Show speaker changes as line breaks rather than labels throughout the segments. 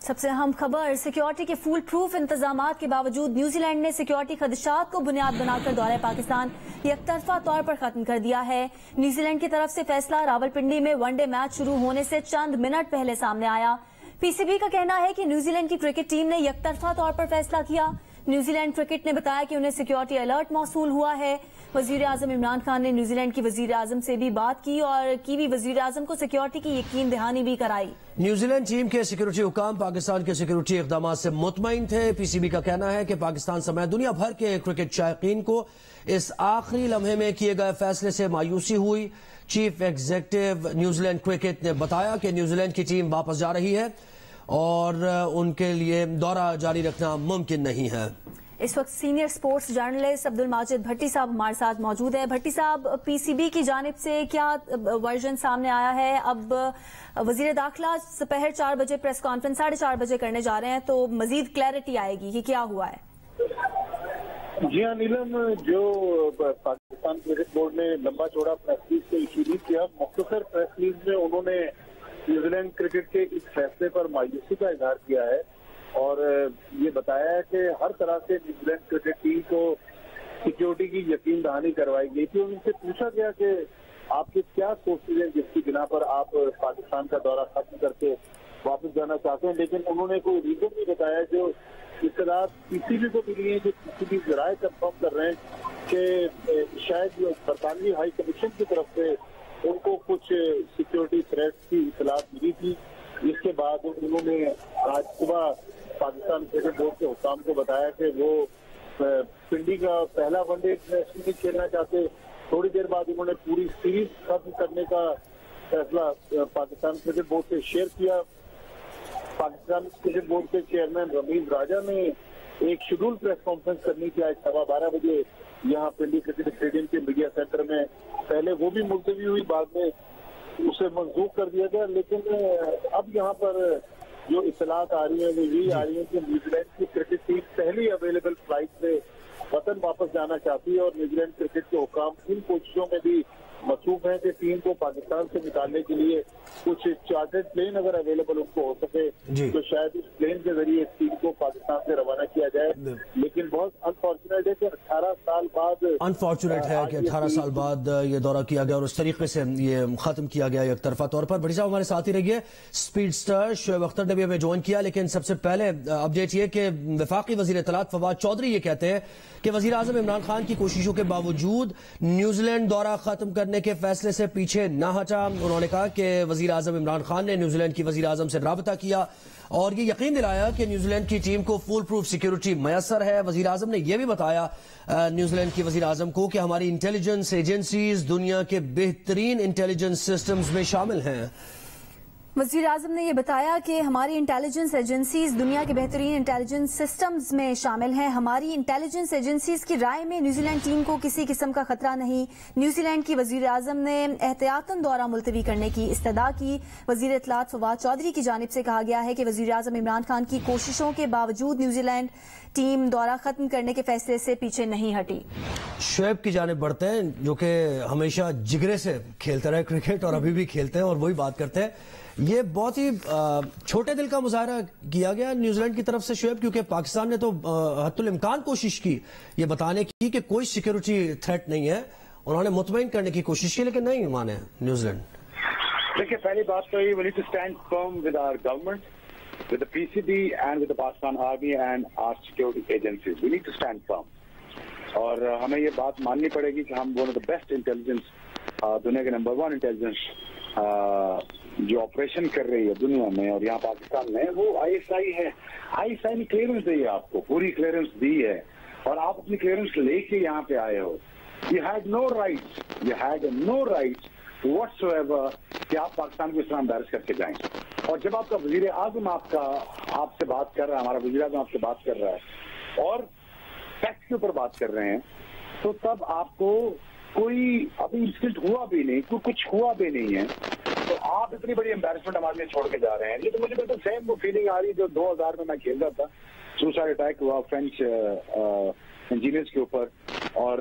سب سے اہم خبر، سیکیورٹی کے فول پروف انتظامات کے باوجود نیوزی لینڈ نے سیکیورٹی خدشات کو بنیاد بنا کر دورہ پاکستان یک طرفہ طور پر ختم کر دیا ہے۔ نیوزی لینڈ کی طرف سے فیصلہ راولپنڈی میں ون ڈے میچ شروع ہونے سے چند منٹ پہلے سامنے آیا۔ پی سی بی کا کہنا ہے کہ نیوزی لینڈ کی کرکٹ ٹیم نے یک طرفہ طور پر فیصلہ کیا۔ نیوزی لینڈ کرکٹ نے بتایا کہ انہیں سیکیورٹی الرٹ موصول ہوا ہے۔ وزیر اعظم عمران خان نے نیوزی لینڈ کی وزیر اعظم سے بھی بات کی اور کیوی وزیر اعظم کو سیکیورٹی کی یقین دہانی بھی کرائی۔
نیوزی لینڈ ٹیم کے سیکیورٹی حکام پاکستان کے سیکیورٹی اقدامات سے مطمئن تھے۔ پی سی بی کا کہنا ہے کہ پاکستان سمیت دنیا بھر کے کرکٹ شائقین کو اس آخری لمحے میں کیے گئے فیصلے سے مایوسی ہوئی۔ Chief executive New Zealand cricket نے بتایا کہ نیوزی لینڈ کی ٹیم واپس جا رہی ہے اور ان کے لیے دورہ جاری رکھنا ممکن نہیں ہے۔
اس وقت senior sports journalist Abdul Majid بھٹی صاحب ہمارے ساتھ موجود ہیں۔ بھٹی صاحب، پی سی بی کی جانب سے کیا ورژن سامنے آیا ہے؟ اب وزیر داخلہ دوپہر 4 بجے پریس کانفرنس 4:30 بجے کرنے جا رہے ہیں، تو مزید کلیئرٹی آئے گی کہ کیا ہوا ہے؟
جی ہاں نیلم، جو پاکستان کرکٹ بورڈ نے لمبا چوڑا پریس ریلیز کو ایشو نہیں کیا، مختصر پریس ریلیز میں انہوں نے نیوزی لینڈ کرکٹ کے اس فیصلے پر مایوسی کا اظہار کیا ہے اور یہ بتایا ہے کہ ہر طرح سے نیوزی لینڈ کرکٹ ٹیم کو سیکیورٹی کی یقین دہانی کروائی گئی تھی۔ ان سے پوچھا گیا کہ آپ کے کیا سورسز ہیں جس کی بنا پر آپ پاکستان کا دورہ ختم کر کے واپس جانا چاہتے ہیں، لیکن انہوں نے کوئی ریزن نہیں بتایا۔ جو اطلاعات پی سی بی کو ملی ہیں، جو پی سی بی ذرائع کنفرم کر رہے ہیں کہ شاید برطانوی ہائی کمیشن کی طرف سے ان کو کچھ سیکیورٹی تھریٹس کی اطلاعات ملی تھی، جس کے بعد انہوں نے آج صبح پاکستان کرکٹ بورڈ کے حکام کو بتایا کہ وہ پنڈی کا پہلا ون ڈے میچ نہیں کھیلنا چاہتے۔ تھوڑی دیر بعد انہوں نے پوری سیریز ختم کرنے کا فیصلہ پاکستان کرکٹ بورڈ سے شیئر کیا۔ پاکستان کرکٹ بورڈ کے چیئرمین رمیز راجہ نے ایک شیڈول پریس کانفرنس کرنی تھی آج 12:15 بجے یہاں پنڈی کرکٹ اسٹیڈیم کے میڈیا سینٹر میں۔ پہلے وہ بھی ملتوی ہوئی، بعد میں اسے منسوخ کر دیا گیا، لیکن اب یہاں پر جو اطلاعات آ رہی ہیں وہ یہی آ رہی ہیں کہ نیوزی لینڈ کی کرکٹ ٹیم پہلی اویلیبل فلائٹ سے وطن واپس جانا چاہتی ہے اور نیوزی لینڈ کرکٹ کے حکام ان کوششوں میں بھی مصروف ہیں کہ ٹیم کو پاکستان سے نکالنے کے لیے کچھ چارٹرڈ پلین اگر اویلیبل ان کو ہو سکے تو شاید اس پلین کے ذریعے اس ٹیم کو پاکستان سے روانہ کیا جائے۔ لیکن بہت انفارچونیٹ ہے کہ 18 سال بعد
یہ دورہ کیا گیا اور اس طریقے سے یہ ختم کیا گیا یک طرفہ طور پر۔ بھٹی صاحب ہمارے ساتھ ہی رہیے۔ اسپیڈ سٹار شعیب اختر نے بھی ہمیں جوائن کیا، لیکن سب سے پہلے اپڈیٹ یہ کہ وفاقی وزیر اطلاعات فواد چودھری یہ کہتے ہیں کہ وزیر اعظم عمران خان کی کوششوں کے باوجود نیوزی لینڈ دورہ ختم کرنے کے فیصلے سے پیچھے نہ ہٹا۔ انہوں نے کہا کہ وزیر اعظم عمران خان نے نیوزی لینڈ کی وزیر اعظم سے رابطہ کیا اور یہ یقین دلایا کہ نیوزی لینڈ کی ٹیم کو فول پروف سیکیورٹی میسر ہے۔ وزیر اعظم نے یہ بھی بتایا نیوزی لینڈ کی وزیر اعظم کو کہ ہماری انٹیلیجنس ایجنسیز دنیا کے بہترین انٹیلیجنس سسٹمز میں شامل ہیں۔
وزیر اعظم نے یہ بتایا کہ ہماری انٹیلیجنس ایجنسیز دنیا کے بہترین انٹیلیجنس سسٹمز میں شامل ہیں۔ ہماری انٹیلیجنس ایجنسیز کی رائے میں نیوزی لینڈ ٹیم کو کسی قسم کا خطرہ نہیں۔ نیوزی لینڈ کی وزیر اعظم نے احتیاطاً دورہ ملتوی کرنے کی استدعا کی۔ وزیر اطلاعات فواد چودھری کی جانب سے کہا گیا ہے کہ وزیر اعظم عمران خان کی کوششوں کے باوجود نیوزی لینڈ ٹیم دورہ ختم کرنے کے فیصلے سے پیچھے نہیں ہٹی۔
شعیب کی جانب بڑھتے ہیں، جو کہ ہمیشہ جگرے سے کھیلتے رہے کرکٹ اور ابھی بھی کھیلتے ہیں اور وہی بات کرتے ہیں۔ یہ بہت ہی چھوٹے دل کا مظاہرہ کیا گیا نیوزی لینڈ کی طرف سے شعیب، کیونکہ پاکستان نے تو حتی الامکان کوشش کی یہ بتانے کی کہ کوئی سیکیورٹی تھریٹ نہیں ہے۔ انہوں نے مطمئن کرنے کی کوشش کی لیکن نہیں مانے نیوزی لینڈ۔
دیکھیے، پہلی بات تو یہ we need to stand firm with our government, with the PCB and with the Pakistan Army and our security agencies. We need to stand firm. اور ہمیں یہ بات ماننی پڑے گی کہ ہم one of the best intelligence، دنیا کے نمبر 1 انٹیلیجنس جو آپریشن کر رہی ہے دنیا میں اور یہاں پاکستان میں، وہ ISI ہے۔ ISI نے کلیئرنس دی ہے، آپ کو پوری کلیئرنس دی ہے اور آپ اپنی کلیئرنس لے کے یہاں پہ آئے ہو۔ You had no rights whatsoever کہ آپ پاکستان کو اس طرح امبیرس کر کے جائیں۔ اور جب آپ کا وزیر اعظم آپ سے بات کر رہا ہے، ہمارا وزیر اعظم آپ سے بات کر رہا ہے اور فیکٹ کے اوپر بات کر رہے ہیں، تو تب آپ کو کوئی ابھی انسیڈنٹ ہوا بھی نہیں، کچھ ہوا بھی نہیں ہے، تو آپ اتنی بڑی امبیرسمنٹ ہمارے لیے چھوڑ کے جا رہے ہیں۔ یہ تو مجھے بالکل سیم وہ فیلنگ آ رہی ہے جو 2000 میں کھیل رہا تھا، سوسائڈ اٹیک ہوا فرینچ انجینئرز کے اوپر اور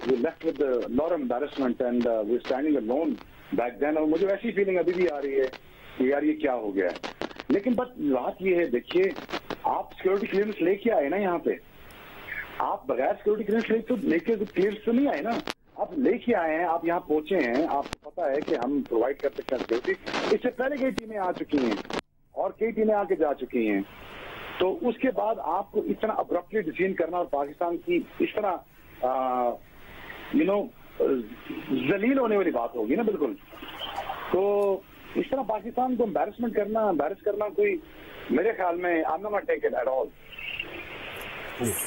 we left with lot of embarrassment and we standing alone back then, اور مجھے ویسی فیلنگ ابھی بھی آ رہی ہے کہ یار یہ کیا ہو گیا ہے۔ لیکن بس بات یہ ہے، دیکھیے آپ سیکورٹی کلیئرنس لے کے آئے نا یہاں پہ، آپ بغیر سیکورٹی کلیئرنس لے کے کلیئرنس تو نہیں آئے نا، آپ لے کے آئے ہیں، آپ یہاں پہنچے ہیں، آپ کو پتا ہے کہ ہم پرووائڈ کر سکتے ہیں سیکورٹی. اس سے پہلے کئی ٹیمیں آ چکی ہیں اور کئی ٹیمیں آ کے جا چکی ہیں، تو اس کے بعد آپ کو اس طرح ابرپٹلی ڈیسیژن کرنا اور پاکستان کی اس طرح ذلیل ہونے والی بات ہوگی نا بالکل. تو اس طرح پاکستان کو امبیرس کرنا کوئی میرے خیال میں I'm not taken at all.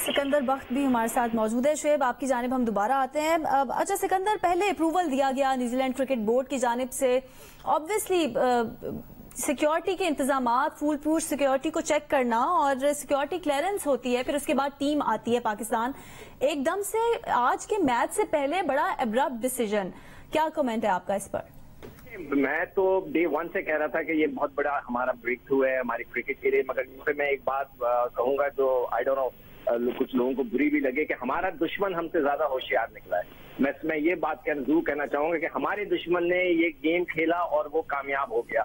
Sikandar بخت بھی ہمارے ساتھ موجود ہے. شعیب آپ کی جانب ہم دوبارہ آتے ہیں. اچھا سکندر، پہلے اپروول دیا گیا نیوزی لینڈ کرکٹ بورڈ کی جانب سے، آبویسلی سیکیورٹی کے انتظامات، فول پروف سیکیورٹی کو چیک کرنا اور سیکیورٹی کلیئرنس ہوتی ہے، پھر اس کے بعد ٹیم آتی ہے پاکستان. ایک دم سے آج کے میچ سے پہلے بڑا ابرپٹ ڈیسیژن، کیا کمنٹ ہے آپ کا اس پر؟
میں تو ڈے 1 سے کہہ رہا تھا کہ یہ بہت بڑا ہمارا بریک تھرو ہے ہماری کرکٹ کے لیے، مگر میں ایک بات کہوں گا جو آئی ڈونٹ نو کچھ لوگوں کو بری بھی لگے، کہ ہمارا دشمن ہم سے زیادہ ہوشیار نکلا ہے. میں یہ بات ضرور کہنا چاہوں گا کہ ہمارے دشمن نے یہ گیم کھیلا اور وہ کامیاب ہو گیا.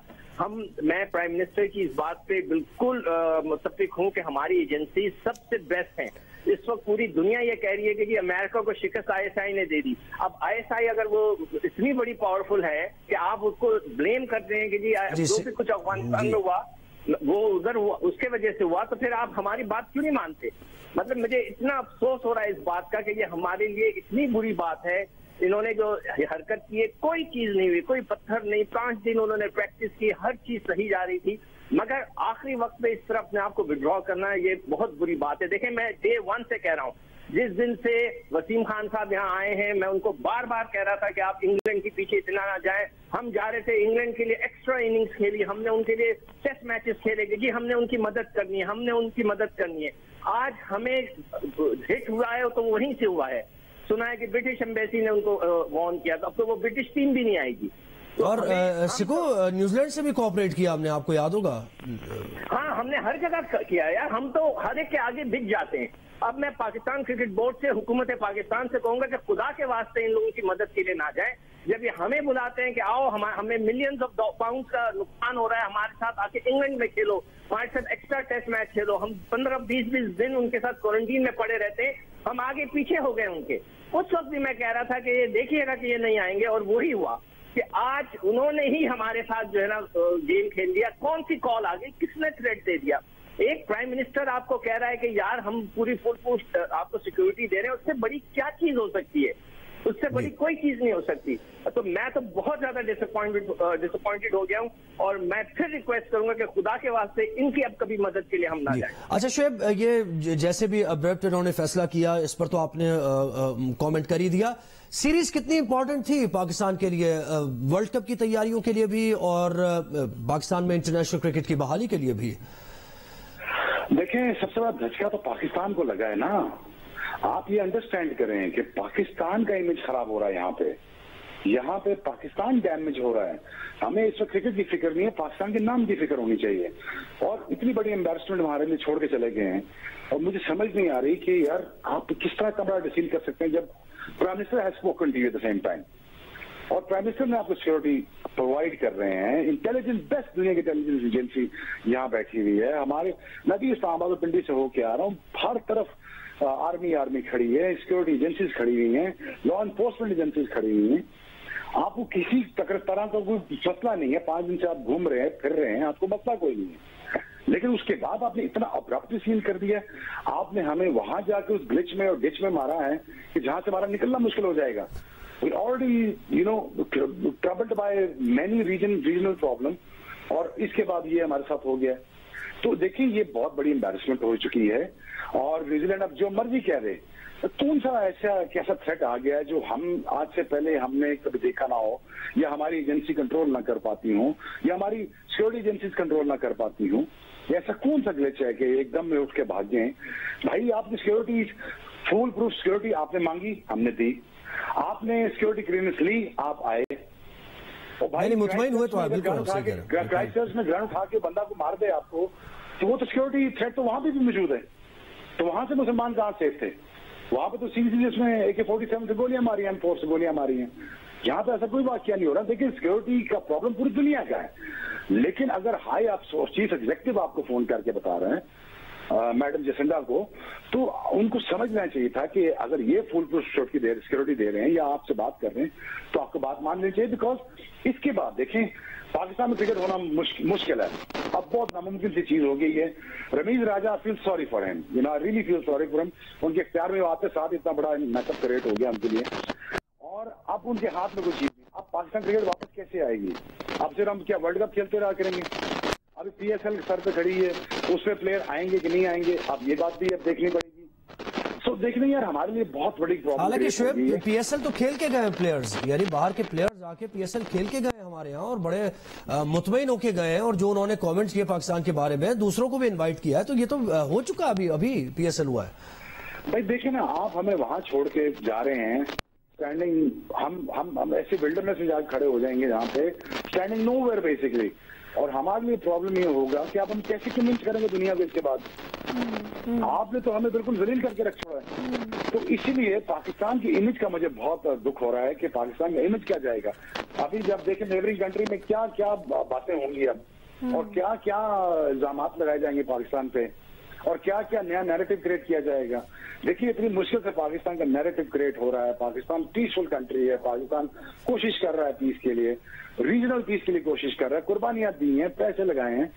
میں پرائم منسٹر کی اس بات پہ بالکل متفق ہوں کہ ہماری ایجنسی سب سے بیسٹ ہیں. اس وقت پوری دنیا یہ کہہ رہی ہے کہ امریکہ کو شکست ISI نے دے دی. اب ISI اگر وہ اتنی بڑی پاورفل ہے کہ آپ اس کو بلیم کرتے ہیں کہ جی جو بھی کچھ افغانستان میں ہوا وہ ادھر ہوا، اس کے وجہ سے ہوا، تو پھر آپ ہماری بات کیوں نہیں مانتے؟ مطلب مجھے اتنا افسوس ہو رہا ہے اس بات کا کہ یہ ہمارے لیے اتنی بری بات ہے. انہوں نے جو حرکت کی ہے، کوئی چیز نہیں ہوئی، کوئی پتھر نہیں، 5 دن انہوں نے پریکٹس کی، ہر چیز صحیح جا رہی تھی، مگر آخری وقت میں اس طرح اپنے آپ کو وڈرا کرنا یہ بہت بری بات ہے. دیکھیں میں ڈے 1 سے کہہ رہا ہوں، جس دن سے وسیم خان صاحب یہاں آئے ہیں میں ان کو بار بار کہہ رہا تھا کہ آپ انگلینڈ کے پیچھے اتنا نہ جائیں. ہم جا رہے تھے انگلینڈ کے لیے، ایکسٹرا اننگز کھیلی ہم نے، ان کے لیے ٹیسٹ میچز کھیلے گے، جی ہم نے ان کی مدد کرنی ہے، ہم نے ان کی مدد کرنی ہے. آج ہمیں ہٹ ہوا ہے تو وہیں سے ہوا ہے. سنا ہے کہ برٹش ایمبیسی نے ان کو وارن کیا تھا، اب تو وہ برٹش ٹیم بھی نہیں آئے گی.
اور سکو نیوزی لینڈ سے بھی کوآپریٹ کیا ہم نے، آپ کو یاد ہوگا.
ہاں ہم نے ہر جگہ کیا ہے یار، ہم تو ہر ایک کے آگے بک جاتے ہیں. اب میں پاکستان کرکٹ بورڈ سے، حکومت پاکستان سے کہوں گا کہ خدا کے واسطے ان لوگوں کی مدد کے لیے نہ جائیں. جب یہ ہمیں بلاتے ہیں کہ آؤ ہمیں ملینز آف پاؤنڈ کا نقصان ہو رہا ہے، ہمارے ساتھ آ کے انگلینڈ میں کھیلو، ہمارے ساتھ ایکسٹرا ٹیسٹ میچ کھیلو، ہم 15-20 دن ان کے ساتھ کوارنٹین میں پڑے رہتے ہیں، ہم آگے پیچھے ہو گئے ان کے. اس وقت بھی میں کہہ رہا تھا کہ یہ دیکھیے گا کہ یہ نہیں آئیں گے، اور وہی ہوا کہ آج انہوں نے ہی ہمارے ساتھ جو ہے نا گیم کھیل لیا. کون سی کال آ گئی، کس نے تھریٹ دے دیا؟ ایک پرائم منسٹر آپ کو کہہ رہا ہے کہ یار ہم پوری فل پوسٹ آپ کو سیکورٹی دے رہے ہیں، اس سے بڑی کیا چیز ہو سکتی ہے؟ اس سے بڑی کوئی چیز نہیں ہو سکتی. تو میں تو بہت زیادہ ڈسپوائنٹڈ ہو گیا ہوں، اور میں پھر ریکویسٹ کروں گا کہ خدا کے واسطے ان کی اب کبھی مدد کے لیے ہم نہ جائیں.
اچھا شعیب، یہ جیسے بھی ابرپٹ انہوں نے فیصلہ کیا، اس پر تو آپ نے کامنٹ کر ہی دیا. سیریز کتنی امپورٹنٹ تھی پاکستان کے لیے، ورلڈ کپ کی تیاریوں کے لیے بھی اور پاکستان میں انٹرنیشنل کرکٹ کی بحالی کے لیے بھی؟
دیکھیں سب سے بڑا دھچکا تو پاکستان کو لگا ہے نا. آپ یہ انڈرسٹینڈ کریں کہ پاکستان کا امیج خراب ہو رہا ہے، یہاں پہ پاکستان ڈیمیج ہو رہا ہے. ہمیں اس وقت کرکٹ کی فکر نہیں ہے، پاکستان کے نام کی فکر ہونی چاہیے. اور اتنی بڑی امبیرسمنٹ ہمارے لیے چھوڑ کے چلے گئے ہیں، اور مجھے سمجھ نہیں آ رہی کہ یار آپ کس طرح کا بڑا ڈیسیل کر سکتے ہیں جب prime minister has spoken to you at the same time, اور پرائم منسٹر نے آپ کو سیکورٹی پرووائڈ کر رہے ہیں. انٹیلیجنس، بیسٹ دنیا کی انٹیلیجنس ایجنسی یہاں بیٹھی ہوئی ہے. ہمارے میں بھی اسلام آباد پنڈی سے ہو کے آ رہا ہوں، ہر طرف آرمی کھڑی ہے، سیکورٹی ایجنسیز کھڑی ہوئی ہیں، لا انفورسمنٹ ایجنسیز کھڑی ہوئی ہیں. آپ کو کسی طرح کا کوئی مسئلہ نہیں ہے. 5 دن سے آپ گھوم رہے ہیں، پھر رہے ہیں، آپ کو مسئلہ کوئی نہیں ہے. لیکن اس کے بعد آپ نے اتنا ابرپٹ سین کر دیا. آپ نے ہمیں وہاں جا کے اس گلچ میں اور ڈچ میں مارا ہے کہ جہاں سے ہمارا نکلنا مشکل ہو جائے گا. We already troubled by many regional problem, اور اس کے بعد یہ ہمارے ساتھ ہو گیا. تو دیکھیں یہ بہت بڑی امبیرسمنٹ ہو چکی ہے. اور نیوزی لینڈ اب جو مرضی کہہ دے، کون سا ایسا تھریٹ آ گیا ہے جو ہم آج سے پہلے ہم نے کبھی دیکھا نہ ہو، یا ہماری ایجنسی کنٹرول نہ کر پاتی ہوں، یا ہماری سیکورٹی ایجنسیز کنٹرول نہ کر پاتی ہوں. ایسا کون سا گلچ ہے کہ ایک دم میں اٹھ کے بھاگ گئے؟ بھائی آپ نے سیکورٹی، فول پروف سیکورٹی آپ نے مانگی، ہم نے دی. آپ نے سیکورٹی کلیئرنس لی، آپ آئے.
مطمئن ہوئے تو
کرائسٹ چرچ میں گرن اٹھا کے بندہ کو مار دے آپ کو، تو وہ تو سیکورٹی تھریٹ تو وہاں پہ بھی موجود ہے. تو وہاں سے مسلمان کہاں سیف تھے؟ وہاں پہ تو سیریس میں AK-47 سے گولیاں ماری ہیں، M4 سے گولیاں ماری ہیں. यहाँ पे ऐसा कोई वाकया नहीं हो रहा। देखिए सिक्योरिटी का प्रॉब्लम पूरी दुनिया का है, लेकिन अगर हाई आप चीफ एग्जीक्यूटिव आपको फोन करके बता रहे हैं मैडम जसिंदा को, तो उनको समझना चाहिए था कि अगर ये फुल प्रूफ सिक्योरिटी दे रहे हैं या आपसे बात कर रहे हैं तो आपको बात मान लेनी चाहिए। बिकॉज इसके बाद देखें पाकिस्तान में क्रिकेट होना मुश्किल है, अब बहुत नामुमकिन सी चीज हो गई है। Ramiz Raja feel sorry for him, you know, I really feel sorry for him. उनके इख्तियार में आते साथ इतना बड़ा मैचअप क्रिएट हो गया उनके लिए, और अब उनके हाथ में कोई चीज नहीं। अब पाकिस्तान क्रिकेट वापस कैसे आएगी? अब फिर हम क्या वर्ल्ड कप खेलते रहा करेंगे? अभी PSL सर पे खड़ी है, उसमें प्लेयर आएंगे कि नहीं आएंगे, अब ये बात भी अब देखनी पड़ेगी। सो देखने यार हमारे लिए बहुत बड़ी प्रॉब्लम।
हालांकि शोएब PSL तो खेल के गए प्लेयर्स, यानी बाहर के प्लेयर्स आके PSL खेल के गए हमारे यहाँ और बड़े मुतमईन होके गए हैं, और जो उन्होंने कमेंट्स किए पाकिस्तान के बारे में दूसरों को भी इनवाइट किया है, तो ये तो हो चुका अभी PSL हुआ है।
भाई देखिए ना, आप हमें वहां छोड़ के जा रहे हैं स्टैंडिंग, हम ऐसे विल्डरनेस में जाकर खड़े हो जाएंगे जहाँ पे स्टैंडिंग नोवेयर बेसिकली, और हमारे लिए प्रॉब्लम ये होगा कि अब हम कैसे कन्विंस करेंगे दुनिया को इसके बाद। आपने तो हमें बिल्कुल जलील करके रख छोड़ा है। तो इसीलिए पाकिस्तान की इमेज का मुझे बहुत दुख हो रहा है कि पाकिस्तान का इमेज क्या जाएगा। अभी जब देखें नेबरिंग कंट्री में क्या क्या बातें होंगी अब, और क्या क्या इल्जामात लगाए जाएंगे पाकिस्तान पे, और क्या क्या नया नैरेटिव क्रिएट किया जाएगा। देखिए इतनी मुश्किल से पाकिस्तान का नैरेटिव क्रिएट हो रहा है। पाकिस्तान पीसफुल कंट्री है, पाकिस्तान कोशिश कर रहा है पीस के लिए, रीजनल पीस के लिए कोशिश कर रहा है, कुर्बानियां दी हैं, पैसे लगाए हैं।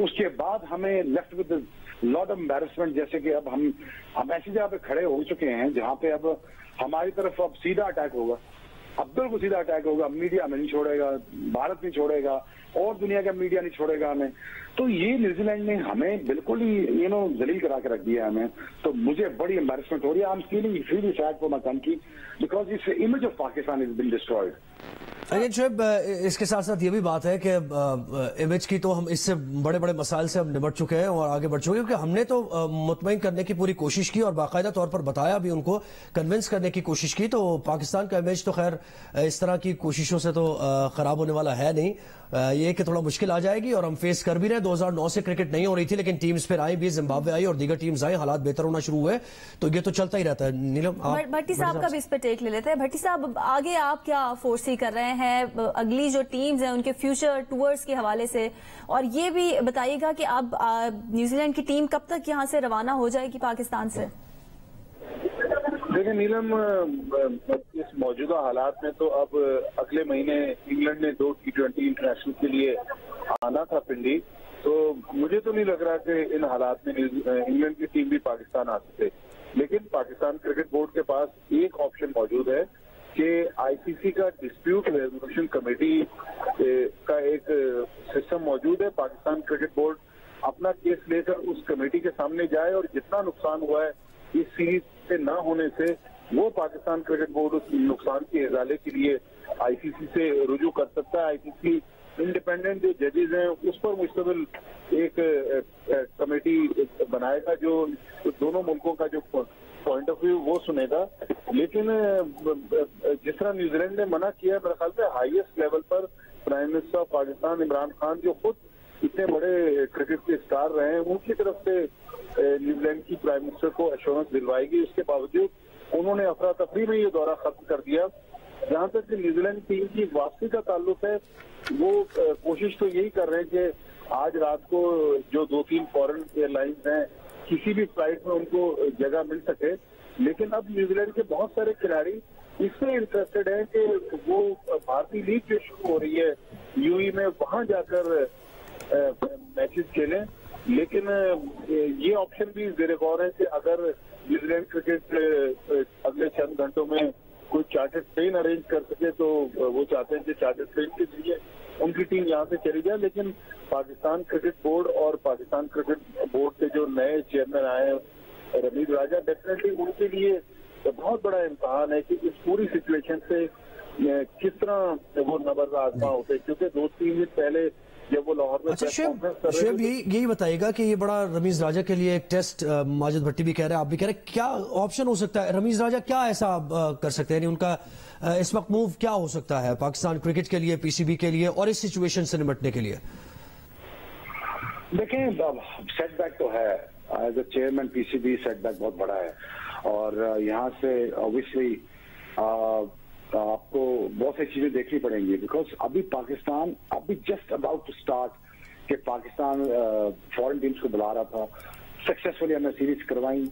उसके बाद हमें left with lot of embarrassment, जैसे कि अब हम ऐसी जगह पे खड़े हो चुके हैं जहां पे अब हमारी तरफ अब सीधा अटैक होगा, अब बिल्कुल सीधा अटैक होगा। मीडिया हमें नहीं छोड़ेगा, भारत नहीं छोड़ेगा, और दुनिया का मीडिया नहीं छोड़ेगा हमें। तो ये न्यूजीलैंड ने हमें बिल्कुल ही जलील करा के रख दिया हमें। तो मुझे बड़ी एम्बैरेसमेंट हो रही है। I am feeling really sad for my country because this image of Pakistan is been destroyed.
Again Shoaib, इसके साथ साथ ये भी बात है कि इमेज की तो हम इससे बड़े बड़े मसाइल से हम निपट चुके हैं और आगे बढ़ चुके हैं, क्योंकि हमने तो मुतमईन करने की पूरी कोशिश की और बाकायदा तौर पर बताया भी, उनको कन्विंस करने की कोशिश की। तो पाकिस्तान का इमेज तो खैर इस तरह की कोशिशों से तो खराब होने वाला है नहीं। ये कि थोड़ा मुश्किल आ जाएगी, और हम फेस कर भी रहे। 2009 से क्रिकेट नहीं हो रही थी, लेकिन टीम्स फिर आई भी, जिम्बाब्वे आई और दीगर टीम्स आई, हालात बेहतर होना शुरू हुए। तो ये तो चलता ही रहता है। नीलम,
भट्टी साहब का भी इस पर टेक ले लेते हैं। भट्टी साहब, आगे आप क्या फोर्सी कर रहे हैं अगली जो टीम्स हैं उनके फ्यूचर टूर्स के हवाले से, और ये भी बताइएगा कि अब न्यूजीलैंड की टीम कब तक यहाँ से रवाना हो जाएगी पाकिस्तान से?
देखिए नीलम, इस मौजूदा हालात में तो अब अगले महीने इंग्लैंड ने 2 T20 इंटरनेशनल के लिए आना था पिंडी, तो मुझे तो नहीं लग रहा कि इन हालात में इंग्लैंड की टीम भी पाकिस्तान आ सके। लेकिन पाकिस्तान क्रिकेट बोर्ड के पास एक ऑप्शन मौजूद है कि ICC का डिस्प्यूट रेजोल्यूशन कमेटी का एक सिस्टम मौजूद है। पाकिस्तान क्रिकेट बोर्ड अपना केस लेकर उस कमेटी के सामने जाए, और जितना नुकसान हुआ है इस सीरीज से न होने से, वो पाकिस्तान क्रिकेट बोर्ड उस नुकसान के इजाले के लिए ICC से रुजू कर सकता है। ICC इंडिपेंडेंट जो जजेज हैं उस पर मुश्तमिल एक कमेटी बनाएगा जो दोनों मुल्कों का जो पॉइंट ऑफ व्यू वो सुनेगा। लेकिन जिस तरह न्यूजीलैंड ने मना किया है, मेरे ख्याल से हाईएस्ट लेवल पर prime minister of Pakistan Imran Khan, जो खुद इतने बड़े क्रिकेट के स्टार रहे हैं, उनकी तरफ से न्यूजीलैंड की प्राइम मिनिस्टर को एश्योरेंस दिलवाएगी। उसके बावजूद उन्होंने अफरा तफरी में ये दौरा खत्म कर दिया। जहां तक कि न्यूजीलैंड टीम की वापसी का ताल्लुक है, वो कोशिश तो यही कर रहे हैं कि आज रात को जो 2-3 फॉरेन एयरलाइंस हैं, किसी भी फ्लाइट में उनको जगह मिल सके। लेकिन अब न्यूजीलैंड के बहुत सारे खिलाड़ी इसमें इंटरेस्टेड हैं कि वो भारतीय लीग जो शुरू हो रही है UAE में, वहां जाकर मैचेस खेलें। लेकिन ये ऑप्शन भी ज़ेर गौर है कि अगर न्यूजीलैंड क्रिकेट अगले चंद घंटों में कोई चार्टर्ड ट्रेन अरेंज कर सके, तो वो चाहते हैं कि चार्टर्ड ट्रेन के जरिए उनकी टीम यहाँ से चली जाए। लेकिन पाकिस्तान क्रिकेट बोर्ड और पाकिस्तान क्रिकेट बोर्ड के जो नए चेयरमैन आए हैं रमीज राजा, डेफिनेटली उनके लिए बहुत बड़ा इम्तहान है कि इस पूरी सिचुएशन से किस तरह वो नबर आजमा होते, क्योंकि 2-3 दिन पहले जब वो लाहौर में
शोएब यही बताइएगा कि ये बड़ा रमीज राजा के लिए एक टेस्ट, माजिद भट्टी भी कह रहे हैं, आप भी कह रहे हैं, क्या ऑप्शन हो सकता है? रमीज राजा क्या ऐसा कर सकते हैं, उनका इस वक्त मूव क्या हो सकता है पाकिस्तान क्रिकेट के लिए, PCB के लिए, और इस सिचुएशन से निपटने के लिए?
देखें, सेटबैक तो है, as a chairman PCB setback बहुत बड़ा है, और यहाँ से ऑब्वियसली आपको बहुत सारी चीजें देखनी पड़ेंगी, बिकॉज अभी पाकिस्तान अभी जस्ट अबाउट टू स्टार्ट कि पाकिस्तान फॉरेन टीम्स को बुला रहा था, सक्सेसफुली हमने सीरीज करवाई।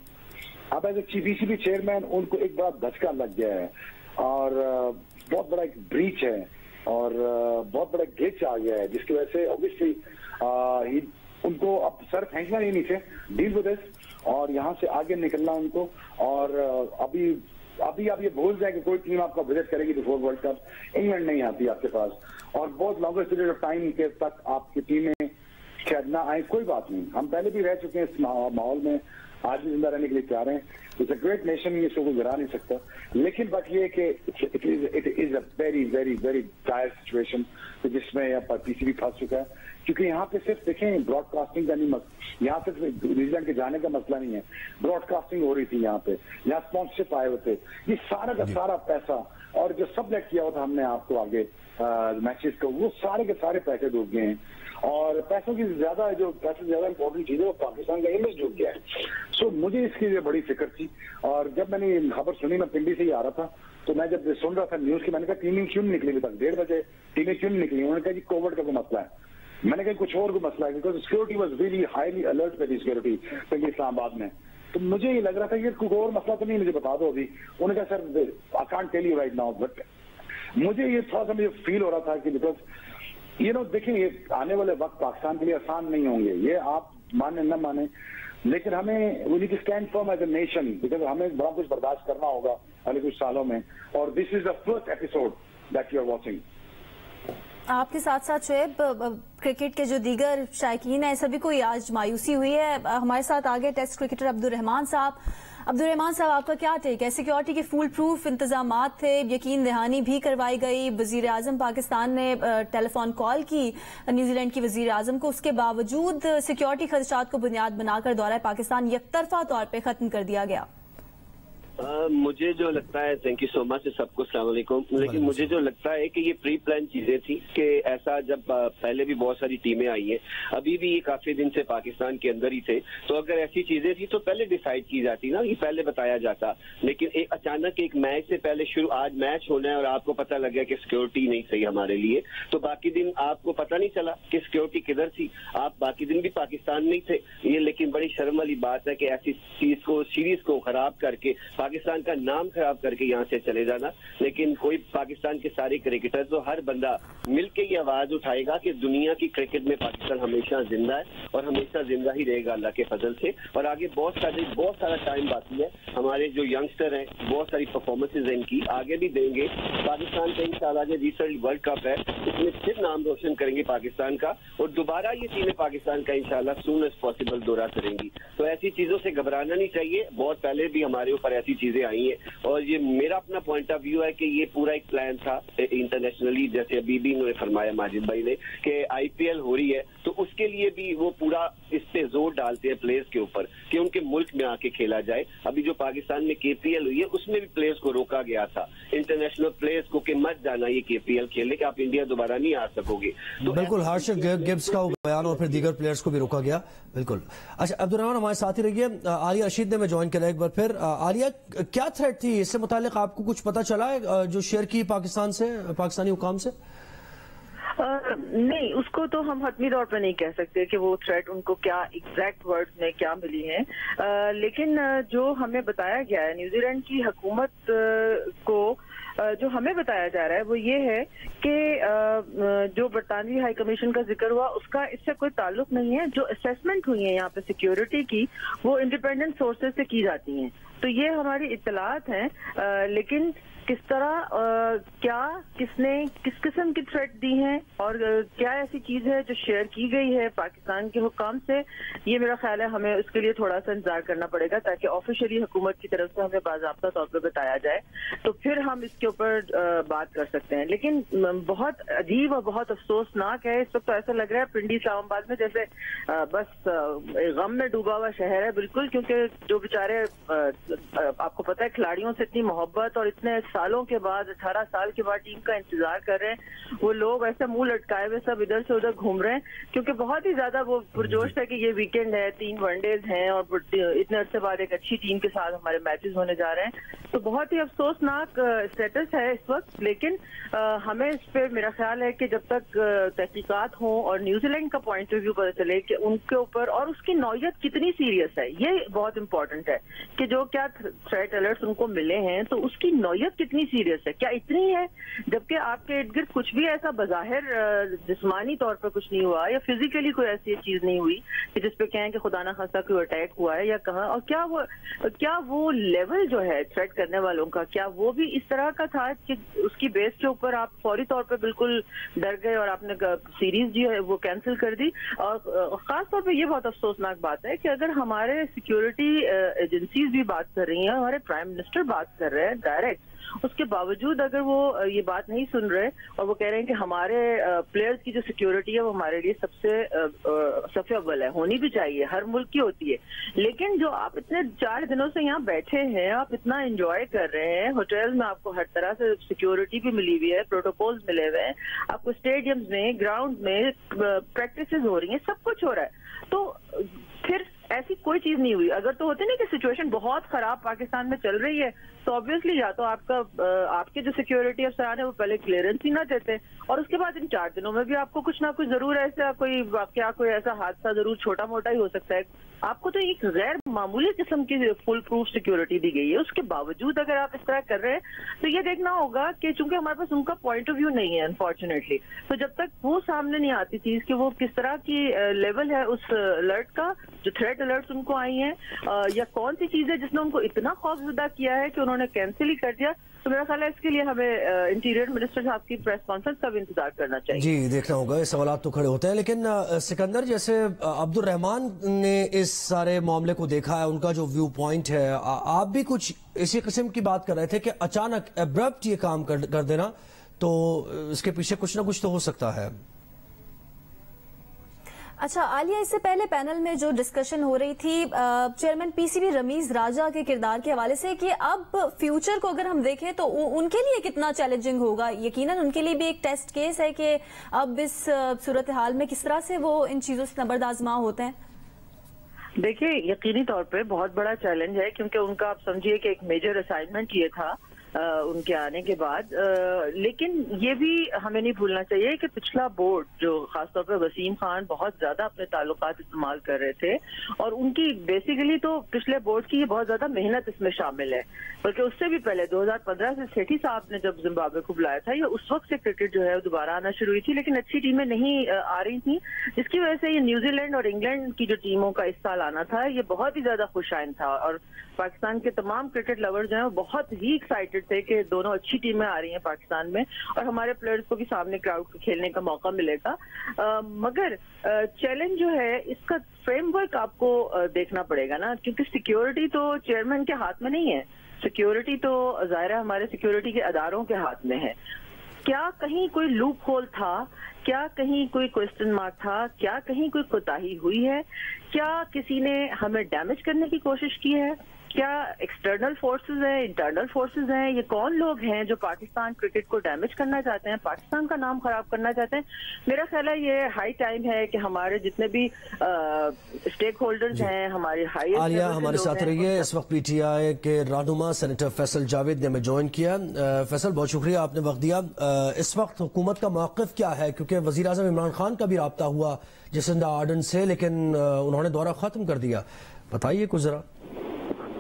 अब एज ए बीसीबी चेयरमैन उनको एक बड़ा धचका लग गया है और बहुत बड़ा एक ब्रीच है और बहुत बड़ा ग्लिच आ गया है, जिसकी वजह से ऑब्वियसली उनको अब सर फेंकना ही नीचे, डील विद दिस और यहाँ से आगे निकलना उनको। और अभी आप ये भूल जाए कि कोई टीम आपका विजिट करेगी बिफोर वर्ल्ड कप, इंग्लैंड नहीं आती आपके पास, और बहुत लॉन्गर पीरियड ऑफ टाइम के तक आपकी टीमें शायद ना आए, कोई बात नहीं, हम पहले भी रह चुके हैं इस माहौल में, आज भी जिंदा रहने के लिए तैयार हैं। इट्स अ ग्रेट नेशन, इसको कोई गिरा नहीं सकता, लेकिन बात ये है कि it is a very very very tyre situation जिसमें यहाँ पर पीसीबी फंस चुका है, क्योंकि यहाँ पे सिर्फ देखें ब्रॉडकास्टिंग का नहीं, यहाँ सिर्फ न्यूजीलैंड के जाने का मसला नहीं है, ब्रॉडकास्टिंग हो रही थी यहाँ पे, यहाँ स्पॉन्सरशिप आए हुए थे, ये सारा का सारा पैसा और जो सबलेट किया हुआ था हमने आपको आगे मैचेस को, वो सारे के सारे पैसे डूब गए हैं। और पैसों की ज्यादा इंपॉर्टेंट चीज है वो पाकिस्तान का इमेज डूब गया है। सो मुझे इसकी बड़ी फिक्र थी, और जब मैंने ये खबर सुनी, मैं पिंडी से ही आ रहा था, तो मैं जब सुन रहा था न्यूज की, मैंने कहा टीमें क्यों नहीं निकली अभी तक, 1:30 बजे टीमें क्यों नहीं निकली? उन्होंने कहा जी कोविड का कोई मसला है। मैंने कहा कुछ और कोई मसला है, because security was really highly alert with security Pindi Islamabad में। तो मुझे ये लग रहा था कि कोई और मसला तो नहीं, मुझे बता दो अभी। उन्होंने कहा sir I can't tell you right now, but मुझे ये थोड़ा सा मुझे फील हो रहा था कि बिकॉज देखिए ये आने वाले वक्त पाकिस्तान के लिए आसान नहीं होंगे, ये आप माने न माने, लेकिन हमें we need to stand firm as a nation, because हमें बड़ा कुछ बर्दाश्त करना होगा अगले कुछ सालों में, और this is the first episode that you are watching.
आपके साथ साथ शोएब, क्रिकेट के जो दीगर शायकीन है सभी को आज मायूसी हुई है। हमारे साथ आगे टेस्ट क्रिकेटर अब्दुर्रहमान साहब। अब्दुर्रहमान साहब, आपका क्या टेक है? सिक्योरिटी के फुल प्रूफ इंतजामात थे, यकीन दहानी भी करवाई गई, वजीर आजम पाकिस्तान ने टेलीफोन कॉल की न्यूजीलैंड की वजीर आजम को, उसके बावजूद सिक्योरिटी खदशात को बुनियाद बनाकर दौरा पाकिस्तान यकतरफा तौर पर खत्म कर दिया गया।
मुझे जो लगता है, थैंक यू सो मच सबको, अस्सलाम वालेकुम, लेकिन मुझे जो लगता है कि ये प्री प्लान चीजें थी कि ऐसा जब पहले भी बहुत सारी टीमें आई हैं, अभी भी ये काफी दिन से पाकिस्तान के अंदर ही थे, तो अगर ऐसी चीजें थी तो पहले डिसाइड की जाती ना, ये पहले बताया जाता। लेकिन एक अचानक एक मैच से पहले शुरू, आज मैच होना है और आपको पता लग गया कि सिक्योरिटी नहीं सही हमारे लिए, तो बाकी दिन आपको पता नहीं चला कि सिक्योरिटी किधर थी, आप बाकी दिन भी पाकिस्तान नहीं थे। ये लेकिन बड़ी शर्म वाली बात है कि ऐसी चीज को, सीरीज को खराब करके, पाकिस्तान का नाम खराब करके यहाँ से चले जाना। लेकिन कोई पाकिस्तान के सारे क्रिकेटर, तो हर बंदा मिलके ये आवाज उठाएगा कि दुनिया की क्रिकेट में पाकिस्तान हमेशा जिंदा है और हमेशा जिंदा ही रहेगा अल्लाह के फजल से। और आगे बहुत सारा टाइम बाकी है, हमारे जो यंगस्टर हैं बहुत सारी परफॉर्मेंसेज हैं इनकी, आगे भी देंगे। पाकिस्तान का इंशाल्लाह जो रिसेंट वर्ल्ड कप है इसमें फिर नाम रोशन करेंगे पाकिस्तान का, और दोबारा ये टीमें पाकिस्तान का इंशाल्लाह सून एज पॉसिबल दौरा करेंगी। तो ऐसी चीजों से घबराना नहीं चाहिए, बहुत पहले भी हमारे ऊपर ऐसी चीजें आई है, और ये मेरा अपना पॉइंट ऑफ व्यू है कि ये पूरा एक प्लान था इंटरनेशनली, जैसे अभी भी उन्होंने फरमाया माजिद भाई ने कि आईपीएल हो रही है, तो उसके लिए भी वो पूरा इस पे जोर डालते हैं प्लेयर्स के ऊपर कि उनके मुल्क में आके खेला जाए। अभी जो पाकिस्तान में केपीएल हुई है उसमें भी प्लेयर्स को रोका गया था, इंटरनेशनल प्लेयर्स को कि मत जाना ये केपीएल खेलने के, आप इंडिया दोबारा नहीं आ सकोगे। तो
बिल्कुल हर्ष गिब्स का बयान और फिर दीगर प्लेयर्स को भी रोका गया। बिल्कुल। अच्छा अब्दुर्रहमान हमारे साथ ही रहिए। आलिया रशीद ने मैं ज्वाइन किया एक बार फिर। आलिया, क्या थ्रेट थी, इससे मुतालिक आपको कुछ पता चला है जो शेयर की पाकिस्तान से, पाकिस्तानी हुकाम से?
नहीं, उसको तो हम हतमी तौर पर नहीं कह सकते कि वो थ्रेट उनको क्या एग्जैक्ट वर्ड्स में क्या मिली है, लेकिन जो हमें बताया गया है न्यूजीलैंड की हुकूमत को, जो हमें बताया जा रहा है वो ये है कि जो बरतानवी हाई कमीशन का जिक्र हुआ उसका इससे कोई ताल्लुक नहीं है। जो असेसमेंट हुई है यहाँ पे सिक्योरिटी की वो इंडिपेंडेंट सोर्सेज से की जाती हैं, तो ये हमारी इत्तलात हैं, लेकिन किस तरह क्या किसने किस किस्म की थ्रेट दी हैं और क्या ऐसी चीज है जो शेयर की गई है पाकिस्तान के हुक्म से, ये मेरा ख्याल है हमें उसके लिए थोड़ा सा इंतजार करना पड़ेगा ताकि ऑफिशियली हुकूमत की तरफ से हमें बाज़ाब्ता तौर पर बताया जाए, तो फिर हम इसके ऊपर बात कर सकते हैं। लेकिन बहुत अजीब और बहुत अफसोसनाक है, इस वक्त तो ऐसा लग रहा है पिंडी इस्लामाबाद में जैसे बस गम में डूबा हुआ शहर है बिल्कुल, क्योंकि जो बेचारे आपको पता है खिलाड़ियों से इतनी मोहब्बत और इतने सालों के बाद 18 साल के बाद टीम का इंतजार कर रहे हैं, वो लोग ऐसे मुंह लटकाए हुए सब इधर से उधर घूम रहे हैं, क्योंकि बहुत ही ज्यादा वो पुरजोश था कि ये वीकेंड है, 3 वनडेज हैं और इतने अरसे बाद एक अच्छी टीम के साथ हमारे मैचेस होने जा रहे हैं। تو بہت ہی افسوسناک اسٹیٹس ہے اس وقت. لیکن ہمیں اس پہ میرا خیال ہے کہ جب تک تحقیقات ہوں اور نیوزی لینڈ کا پوائنٹ آف ویو پتہ چلے کہ ان کے اوپر اور اس کی نوعیت کتنی سیریس ہے, یہ بہت امپورٹنٹ ہے کہ جو کیا تھریٹ الرٹس ان کو ملے ہیں تو اس کی نوعیت کتنی سیریس ہے, کیا اتنی ہے جبکہ آپ کے ارد گرد کچھ بھی ایسا بظاہر جسمانی طور پر کچھ نہیں ہوا یا فزیکلی کوئی ایسی چیز نہیں ہوئی کہ جس پہ کہیں کہ خدا نہ خواستہ کوئی اٹیک ہوا ہے یا کہاں, اور کیا وہ لیول جو ہے تھریٹ کرنے والوں کا کیا وہ بھی اس طرح کا تھا کہ اس کی بیس کے اوپر آپ فوری طور پہ بالکل ڈر گئے اور آپ نے سیریز جو ہے وہ کینسل کر دی. اور خاص طور پہ یہ بہت افسوسناک بات ہے کہ اگر ہمارے سیکیورٹی ایجنسیز بھی بات کر رہی ہیں, ہمارے پرائم منسٹر بات کر رہے ہیں ڈائریکٹ, اس کے باوجود اگر وہ یہ بات نہیں سن رہے اور وہ کہہ رہے ہیں کہ ہمارے پلیئرز کی جو سیکیورٹی ہے وہ ہمارے لیے سب سے صف اول ہے, ہونی بھی چاہیے, ہر ملک کی ہوتی ہے. لیکن جو آپ اتنے 4 دنوں سے یہاں بیٹھے ہیں, آپ اتنا انجوائے کر رہے ہیں, ہوٹل میں آپ کو ہر طرح سے سیکیورٹی بھی ملی ہوئی ہے, پروٹوکولز ملے ہوئے ہیں, آپ کو اسٹیڈیمز میں گراؤنڈ میں پریکٹسز ہو رہی ہیں, سب کچھ ہو رہا ہے, تو پھر ایسی کوئی چیز نہیں ہوئی. اگر تو ہوتے نا کہ سچویشن بہت خراب پاکستان میں چل رہی ہے تو آبویسلی یا تو آپ کے جو سیکیورٹی افسران ہیں وہ پہلے کلیئرنس ہی نہ دیتے, اور اس کے بعد ان 4 دنوں میں بھی آپ کو کچھ نہ کچھ ضرور ایسا کوئی واقعہ, کوئی ایسا حادثہ ضرور چھوٹا موٹا ہی ہو سکتا ہے. آپ کو تو ایک غیر معمولی قسم کی فل پروف سیکیورٹی دی گئی ہے, اس کے باوجود اگر آپ اس طرح کر رہے ہیں تو یہ دیکھنا ہوگا کہ چونکہ ہمارے پاس ان کا پوائنٹ آف ویو نہیں ہے انفارچونیٹلی, تو جب تک وہ سامنے نہیں آتی چیز کہ وہ کس طرح کی لیول ہے اس الرٹ کا, جو تھریٹ الرٹس ان کو آئی ہیں, یا کون سی چیز ہے جس نے ان کو اتنا خوف زدہ کیا ہے کہ انہوں نے کینسل ہی کر دیا, تو میرا خیال ہے اس کے لیے ہمیں انٹیریئر منسٹر صاحب کی پریس کانفرنس کا بھی انتظار کرنا چاہیے.
جی دیکھنا ہوگا, یہ سوالات تو کھڑے ہوتے ہیں. لیکن سکندر, جیسے عبد الرحمان نے اس سارے معاملے کو دیکھا ہے, ان کا جو ویو پوائنٹ ہے, آپ بھی کچھ اسی قسم کی بات کر رہے تھے کہ اچانک ابرپٹ یہ کام کر دینا, تو اس کے پیچھے کچھ نہ کچھ تو ہو سکتا ہے.
اچھا عالیہ, اس سے پہلے پینل میں جو ڈسکشن ہو رہی تھی chairman P C B Ramiz Raja کے کردار کے حوالے سے کہ اب فیوچر کو اگر ہم دیکھیں تو ان کے لیے کتنا چیلنجنگ ہوگا, یقیناً ان کے لیے بھی ایک ٹیسٹ کیس ہے کہ اب اس صورتحال میں کس طرح سے وہ ان چیزوں سے نبرد آزما ہوتے ہیں.
دیکھیں, یقینی طور پہ بہت بڑا چیلنج ہے, کیونکہ ان کا آپ سمجھیے کہ ایک میجر اسائنمنٹ یہ تھا ان کے آنے کے بعد. لیکن یہ بھی ہمیں نہیں بھولنا چاہیے کہ پچھلا بورڈ جو خاص طور پہ وسیم خان بہت زیادہ اپنے تعلقات استعمال کر رہے تھے, اور ان کی بیسیکلی تو پچھلے بورڈ کی یہ بہت زیادہ محنت اس میں شامل ہے, بلکہ اس سے بھی پہلے 2015 سے سیٹھی صاحب نے جب زمبابوے کو بلایا تھا, یہ اس وقت سے کرکٹ جو ہے دوبارہ آنا شروع ہوئی تھی, لیکن اچھی ٹیمیں نہیں آ رہی تھیں, جس کی وجہ سے یہ نیوزی لینڈ اور انگلینڈ کی جو ٹیموں کا اس سال آنا تھا یہ بہت ہی زیادہ خوش آئند تھا, اور پاکستان کے تمام کرکٹ لورز جو ہیں وہ بہت ہی ایکسائٹڈ تھے کہ دونوں اچھی ٹیمیں آ رہی ہیں پاکستان میں, اور ہمارے پلیئرز کو بھی سامنے کراؤڈ کو کھیلنے کا موقع ملے گا. مگر چیلنج جو ہے اس کا فریم ورک آپ کو دیکھنا پڑے گا نا, کیونکہ سیکیورٹی تو چیئرمین کے ہاتھ میں نہیں ہے, سیکیورٹی تو ظاہر ہے ہمارے سیکیورٹی کے اداروں کے ہاتھ میں ہے. کیا کہیں کوئی لوپ ہول تھا, کیا کہیں کوئی کوسچن مارک تھا, کیا کہیں کوئی کوتاہی ہوئی ہے, کیا کسی نے ہمیں ڈیمیج کرنے کی کوشش کی ہے, کیا ایکسٹرنل فورسز ہیں, انٹرنل فورسز ہیں, یہ کون لوگ ہیں جو پاکستان کرکٹ کو ڈیمیج کرنا چاہتے ہیں, پاکستان کا نام خراب کرنا چاہتے ہیں. میرا خیال ہے یہ ہائی ٹائم ہے کہ ہمارے جتنے بھی اسٹیک ہولڈرز ہیں, ہماری ہائیسٹ
عالیہ ہمارے ساتھ رہیے. اس وقت پی ٹی آئی کے رہنما سینیٹر فیصل جاوید نے ہمیں جوائن کیا. فیصل, بہت شکریہ, آپ نے وقت دیا. اس وقت حکومت کا موقف کیا ہے, کیونکہ وزیر اعظم عمران خان کا بھی رابطہ ہوا جسنڈا آرڈن سے, لیکن انہوں نے دورہ ختم کر دیا, بتائیے کچھ ذرا.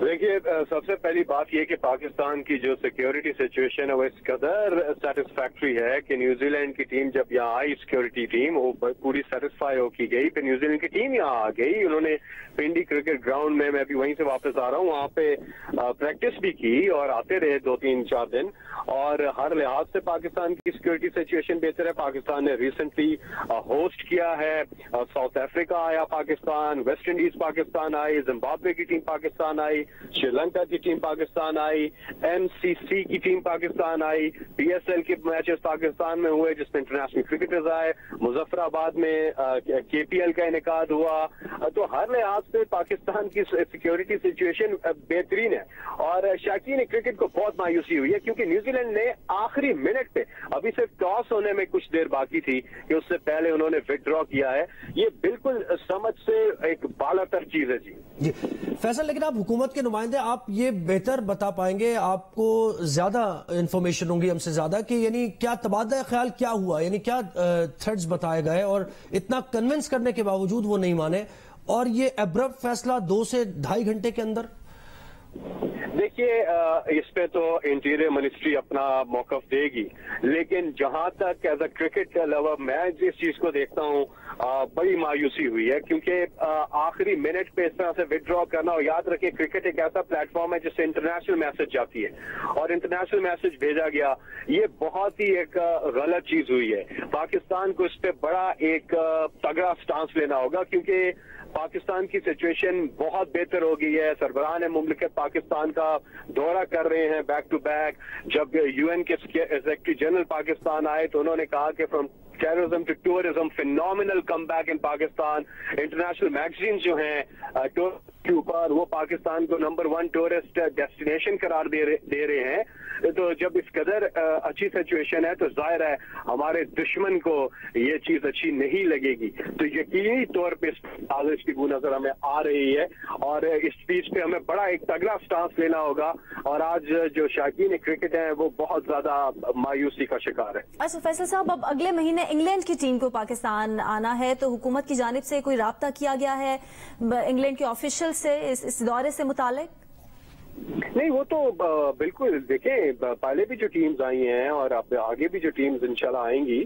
دیکھیے, سب سے پہلی بات یہ کہ پاکستان کی جو سیکیورٹی سچویشن ہے وہ اس قدر سیٹسفیکٹری ہے کہ نیوزی لینڈ کی ٹیم جب یہاں آئی, سیکیورٹی ٹیم وہ پوری سیٹسفائی ہو کی گئی. پھر نیوزی لینڈ کی ٹیم یہاں آ گئی, انہوں نے پنڈی کرکٹ گراؤنڈ میں ابھی وہیں سے واپس آ رہا ہوں, وہاں پہ پریکٹس بھی کی اور آتے رہے 2-3-4 دن, اور ہر لحاظ سے پاکستان کی سیکیورٹی سچویشن بہتر ہے. پاکستان نے ریسنٹلی ہوسٹ کیا ہے, ساؤتھ افریقہ آیا پاکستان, ویسٹ انڈیز پاکستان آئی, زمبابوے کی ٹیم پاکستان آئی, شری لنکا کی ٹیم پاکستان آئی, ایم سی سی کی ٹیم پاکستان آئی, پی ایس ایل کے میچز پاکستان میں ہوئے جس میں انٹرنیشنل کرکٹرز آئے, مظفر آباد میں کے پی ایل کا انعقاد ہوا. تو ہر لحاظ سے پاکستان کی سیکیورٹی سچویشن بہترین ہے, اور شائقین کرکٹ کو بہت مایوسی ہوئی ہے کیونکہ نیوزی لینڈ نے آخری منٹ پہ, ابھی صرف ٹاس ہونے میں کچھ دیر باقی تھی کہ اس سے پہلے انہوں نے وتھڈرا کیا ہے. یہ بالکل سمجھ سے ایک بالا تر چیز ہے. جی
فیصل, لیکن آپ حکومت کے نمائندے नुमाइंदे, आप ये बेहतर बता पाएंगे, आपको ज्यादा इंफॉर्मेशन होगी हमसे ज्यादा, कि यानी क्या तबादला ख्याल क्या हुआ, यानी क्या थ्रेड्स बताए गए और इतना कन्विंस करने के बावजूद वो नहीं माने, और ये एब्रप्ट फैसला 2 से 2.5 घंटे के अंदर?
देखिए, इस पे तो इंटीरियर मिनिस्ट्री अपना मौकफ देगी, लेकिन जहां तक एज अ क्रिकेट लवर मैं जिस चीज को देखता हूं, बड़ी मायूसी हुई है, क्योंकि आखिरी मिनट पे इस तरह से विथड्रॉ करना, और याद रखिए क्रिकेट एक ऐसा प्लेटफॉर्म है जिससे इंटरनेशनल मैसेज जाती है, और इंटरनेशनल मैसेज भेजा गया, ये बहुत ही एक गलत चीज हुई है। पाकिस्तान को इस पे बड़ा एक तगड़ा स्टांस लेना होगा, क्योंकि पाकिस्तान की सिचुएशन बहुत बेहतर हो गई है। सरबराह ने मुमलिकत पाकिस्तान का दौरा कर रहे हैं बैक टू बैक। जब यूएन के सेक्रेटरी जनरल पाकिस्तान आए तो उन्होंने कहा कि from terrorism to tourism phenomenal come back in Pakistan. International magazine जो हैं के ऊपर वो पाकिस्तान को नंबर 1 टूरिस्ट डेस्टिनेशन करार दे रहे हैं। तो जब इस कदर अच्छी सिचुएशन है तो जाहिर है हमारे दुश्मन को ये चीज अच्छी नहीं लगेगी। तो यकीनी तौर पे साजिश की बू नजर हमें आ रही है, और इस चीज पे हमें बड़ा एक तगड़ा स्टांस लेना होगा। और आज जो शाकीन क्रिकेट है वो बहुत ज्यादा मायूसी का शिकार है।
अच्छा फैसल साहब, अब अगले महीने इंग्लैंड की टीम को पाकिस्तान आना है, तो हुकूमत की जानिब से कोई राब्ता किया गया है इंग्लैंड के ऑफिशियल से इस दौरे से मुतालिक?
नहीं, वो तो बिल्कुल देखें, पहले भी जो टीम्स आई हैं और अब आगे भी जो टीम्स इंशाल्लाह आएंगी,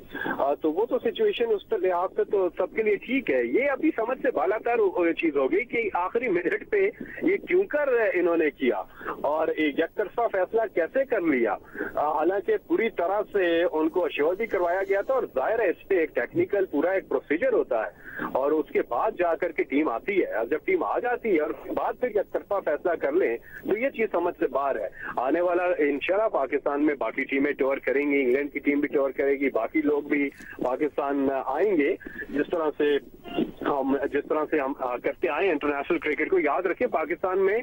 तो वो तो सिचुएशन उस लिहाज से तो सबके लिए ठीक है। ये अभी समझ से बालातर चीज हो गई कि आखिरी मिनट पे ये क्यों कर इन्होंने किया और एक तरफा फैसला कैसे कर लिया। हालांकि पूरी तरह से उनको अश्योर भी करवाया गया था, और जाहिर है इस पे एक टेक्निकल पूरा एक प्रोसीजर होता है, और उसके बाद जाकर के टीम आती है। जब टीम आ जाती है और उसके बाद फिर एक तरफा फैसला कर लें तो ये चीज समझ से बाहर है। आने वाला इंशाल्लाह पाकिस्तान में बाकी टीमें टूर करेंगी, इंग्लैंड की टीम भी टूर करेगी, बाकी लोग भी पाकिस्तान आएंगे। जिस तरह से हम करते आए इंटरनेशनल क्रिकेट को, याद रखें पाकिस्तान में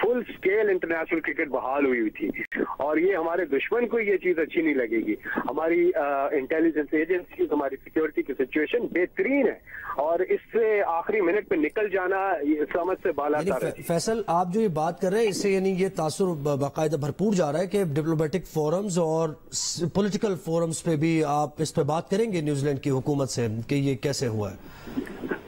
फुल स्केल इंटरनेशनल क्रिकेट बहाल हुई थी, और ये हमारे दुश्मन को ये चीज अच्छी नहीं लगेगी। हमारी इंटेलिजेंस एजेंसी, हमारी सिक्योरिटी की सिचुएशन बेहतरीन है, और इससे आखिरी मिनट पे निकल जाना समझ से बालातर है।
फैसल, आप जो ये बात कर रहे हैं इससे यानी ये तासुर बाकायदा भरपूर जा रहा है कि डिप्लोमेटिक फोरम्स और पॉलिटिकल फोरम्स पे भी आप इस पे बात करेंगे न्यूजीलैंड की हुकूमत से कि ये कैसे हुआ है?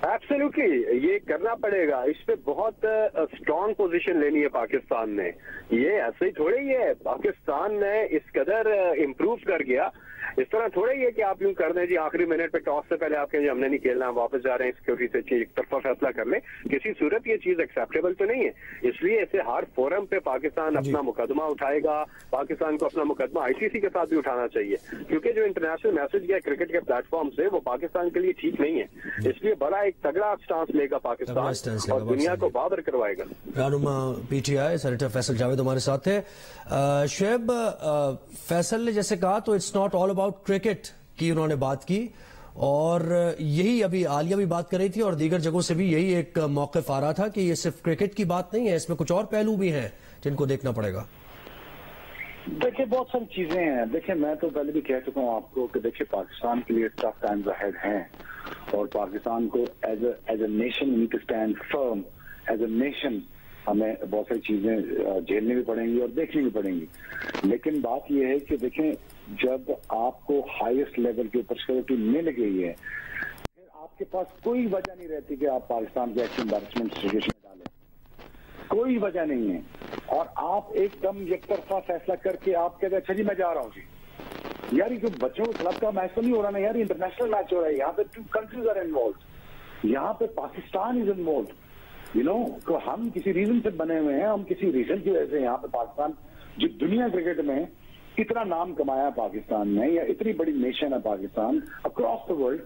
एब्सोल्युटली, ये करना पड़ेगा। इस पे बहुत स्ट्रांग पोजीशन लेनी है पाकिस्तान ने। ये ऐसे ही थोड़े ही है, पाकिस्तान ने इस कदर इम्प्रूव कर गया। इस तरह थोड़ा ही है कि आप यूं कर दें जी आखिरी मिनट पे टॉस से पहले आप कहें हमने नहीं खेलना, वापस जा रहे हैं, सिक्योरिटी से एक तरफा फैसला कर लें। किसी सूरत ये चीज एक्सेप्टेबल तो नहीं है। इसलिए ऐसे हर फोरम पे पाकिस्तान अपना मुकदमा उठाएगा। पाकिस्तान को अपना मुकदमा आईसीसी के साथ भी उठाना चाहिए, क्योंकि जो इंटरनेशनल मैसेज गया क्रिकेट के प्लेटफॉर्म से वो पाकिस्तान के लिए ठीक नहीं है। इसलिए बड़ा एक तगड़ा स्टांस लेगा पाकिस्तान और दुनिया को बाबर करवाएगा।
रहनुमा पीटीआई सेनेटर फैसल जावेद हमारे साथ थे। शुएब, फैसल ने जैसे कहा तो it's not all about cricket की उन्होंने बात की, और यही अभी आलिया भी बात कर रही थी और दीगर जगहों से भी यही एक मौक़िफ़ आ रहा था कि ये सिर्फ क्रिकेट की बात नहीं है, इसमें कुछ और पहलू भी हैं जिनको देखना पड़ेगा।
देखिए बहुत सारी चीजें हैं। देखिए मैं तो पहले भी कह चुका हूँ आपको कि देखिए पाकिस्तान के लिए टफ टाइम्स अहेड हैं, और पाकिस्तान को as a nation we need to stand firm. As a nation हमें बहुत सारी चीजें झेलनी भी पड़ेंगी और देखनी भी पड़ेंगी। लेकिन बात यह है कि देखें, जब आपको हाईएस्ट लेवल के ऊपर सिक्योरिटी मिल गई है, फिर आपके पास कोई वजह नहीं रहती कि आप पाकिस्तान को ऐसी एम्बैरसमेंट सिचुएशन में डालें। कोई वजह नहीं है, और आप एकदम एक तरफा फैसला करके आप कहते हैं अच्छा जी मैं जा रहा हूँ जी। यार ये बच्चों के क्लब का मैच तो नहीं हो रहा ना यार, इंटरनेशनल मैच हो रहा है। यहाँ पे 2 कंट्रीज आर इन्वॉल्व, यहाँ पे पाकिस्तान इज इन्वॉल्व। तो हम किसी रीजन से बने हुए हैं, हम किसी रीजन की वजह से यहाँ पे पाकिस्तान जो दुनिया क्रिकेट में इतना नाम कमाया पाकिस्तान ने, या इतनी बड़ी नेशन है पाकिस्तान अक्रॉस द वर्ल्ड,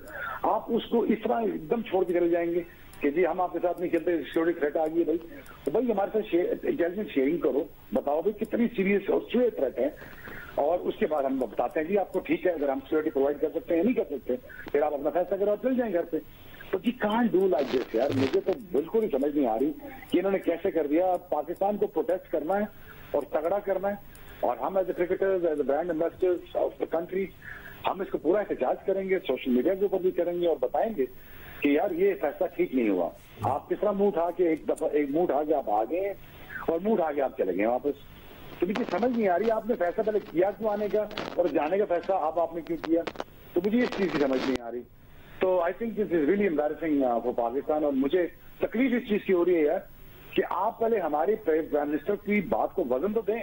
आप उसको इस तरह एकदम छोड़ के चले जाएंगे कि जी हम आपके साथ नहीं खेलते, सिक्योरिटी थ्रेट आ गई है भाई। तो भाई हमारे साथ इंटेलिजेंस शेयरिंग करो, बताओ भाई कितनी सीरियस और सीरियस थ्रेट है, और उसके बाद हम बताते हैं जी आपको ठीक है अगर हम सिक्योरिटी प्रोवाइड कर सकते हैं नहीं कर सकते, फिर आप अपना फैसला करो और चल जाएं घर पे। तो जी कांट डू लाइक दिस यार। मुझे तो बिल्कुल ही समझ नहीं आ रही कि इन्होंने कैसे कर दिया। पाकिस्तान को प्रोटेक्ट करना है और तगड़ा करना है, और हम as a cricketers, as a brand ambassadors of the country, हम इसको पूरा एहतजाज करेंगे, सोशल मीडिया के ऊपर भी करेंगे और बताएंगे कि यार ये फैसला ठीक नहीं हुआ। आप किस तरह मुंह उठा के एक मुंह उठा के आप आ गए और मुंह उठा के आप चले गए वापस। तो मुझे समझ नहीं आ रही आपने फैसला पहले किया क्यों आने का, और जाने का फैसला अब आपने क्यों किया, तो मुझे इस चीज की समझ नहीं आ रही। तो I think this is really embarrassing for Pakistan. और मुझे तकलीफ इस चीज की हो रही है यार कि आप पहले हमारे प्राइम मिनिस्टर की बात को वजन तो दें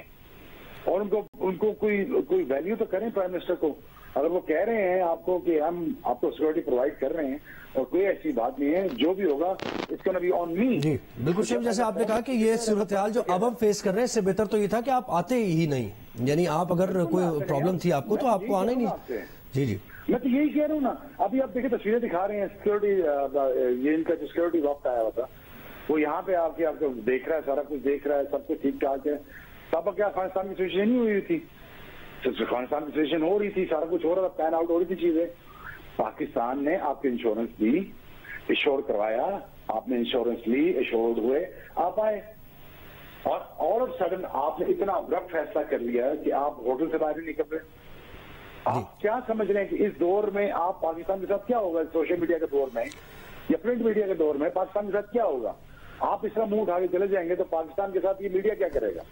और उनको कोई वैल्यू तो करें प्राइम मिनिस्टर को। अगर वो कह रहे हैं आपको कि हम आपको सिक्योरिटी प्रोवाइड कर रहे हैं और कोई ऐसी बात नहीं है, जो भी होगा इसको नबी ऑन मी।
जी बिल्कुल शेम, जैसे आपने कहा कि ये सूरत-ए-हाल जो अब हम फेस कर रहे हैं, इससे बेहतर तो ये था कि आप आते ही नहीं, यानी आप अगर कोई प्रॉब्लम थी आपको तो आपको आना ही नहीं। जी जी,
मैं तो यही कह रहा हूँ ना। अभी आप देखिए तस्वीरें दिखा रहे हैं सिक्योरिटी, ये इनका जो सिक्योरिटी वक्त आया हुआ था वो यहाँ पे आके आपको देख रहा है, सारा कुछ देख रहा है, सब कुछ ठीक ठाक है। तब क्या अफगानिस्तान की सिचुएशन नहीं हुई थी? अफगानिस्तान की सिचुएशन हो रही थी, सारा कुछ हो रहा था, पैन आउट हो रही थी चीजें। पाकिस्तान ने आपकी इंश्योरेंस दी, इंश्योर करवाया, आपने इंश्योरेंस ली, इंश्योर्ड हुए, आप आए, और ऑल ऑफ सडन आपने इतना अब्रप्ट फैसला कर लिया कि आप होटल से बाहर नहीं निकल रहे। आप क्या समझ रहे हैं कि इस दौर में आप पाकिस्तान के साथ क्या होगा, सोशल मीडिया के दौर में या प्रिंट मीडिया के दौर में पाकिस्तान के साथ क्या होगा? आप इस तरह मुंह उठा के चले जाएंगे तो पाकिस्तान के साथ ये मीडिया क्या करेगा?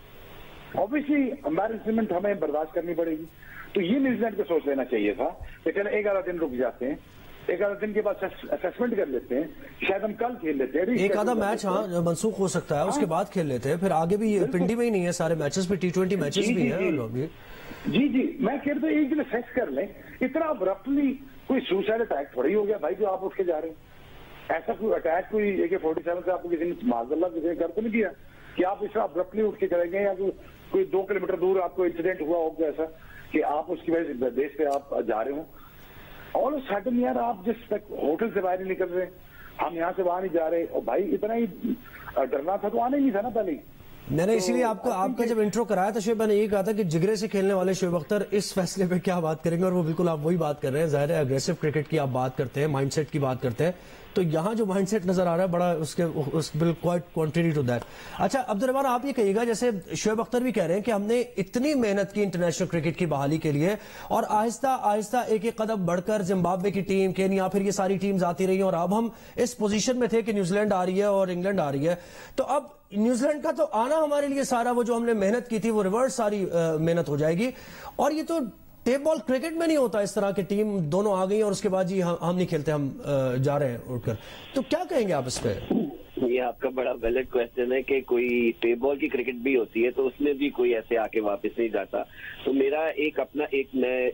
ऑब्वियसली एम्बैरेसमेंट हमें बर्दाश्त करनी पड़ेगी। तो ये न्यूजीलैंड को सोच लेना चाहिए था कि चलो 11 दिन रुक जाते हैं, 11 दिन के बाद असेसमेंट कर लेते हैं, शायद हम कल खेल लेते हैं,
एक आधा मैच हाँ मनसूख हो सकता है, उसके बाद खेल लेते हैं, फिर आगे भी पिंडी में ही नहीं है सारे मैचेस पे, T20 मैचेस भी हैं।
जी मैं कह रहा हूँ एक दिन असेस कर लें। इतना अब्रप्टली कोई सुसाइड अटैक थोड़ी हो गया भाई जो आप उठ के जा रहे हैं। ऐसा कोई अटैक कोई AK-47 से आपको किसी ने माज़अल्लाह किसी ने कर तो नहीं दिया कि आप इस तरह अब्रप्टली उठ के चलेंगे, या कोई 2 किलोमीटर दूर आपको इंसिडेंट हुआ होगा ऐसा कि आप उसकी वजह से देश पे आप जा रहे हो। ऑल ऑफ सडन यार आप जिस होटल से बाहर नहीं निकल रहे, हम यहाँ से वहां नहीं जा रहे, और भाई इतना ही डरना था तो आना ही नहीं था ना पहले।
मैंने इसीलिए आपका जब इंट्रो कराया था शोएब, मैंने ये कहा था कि जिगरे से खेलने वाले शोएब अख्तर इस फैसले पे क्या बात करेंगे, और वो बिल्कुल आप वही बात कर रहे हैं। जाहिर है अग्रेसिव क्रिकेट की आप बात करते हैं, माइंडसेट की बात करते हैं, तो यहाँ जो माइंडसेट नजर आ रहा है बड़ा उस बिल्कुल क्वाइट कॉन्ट्रेरी टू दैट। अच्छा अब्दुर्रहमान, आप ये कहिएगा, जैसे शोएब अख्तर भी कह रहे हैं कि हमने इतनी मेहनत की इंटरनेशनल क्रिकेट की बहाली के लिए, और आहिस्ता आहिस्ता एक एक कदम बढ़कर जिम्बाब्वे की टीम, केन्या, फिर ये सारी टीम्स आती रही, और अब हम इस पोजीशन में थे कि न्यूजीलैंड आ रही है और इंग्लैंड आ रही है। तो अब न्यूजीलैंड का तो आना हमारे लिए सारा वो जो हमने मेहनत की थी वो रिवर्स सारी मेहनत हो जाएगी। और ये तो टेप बॉल क्रिकेट में नहीं होता इस तरह की, टीम दोनों आ गई और उसके बाद जी हम नहीं खेलते, हम जा रहे हैं उठकर। तो क्या कहेंगे आप इस पे?
ये आपका बड़ा वैलिड क्वेश्चन है कि कोई टेप बॉल की क्रिकेट भी होती है तो उसमें भी कोई ऐसे आके वापस नहीं जाता। तो मेरा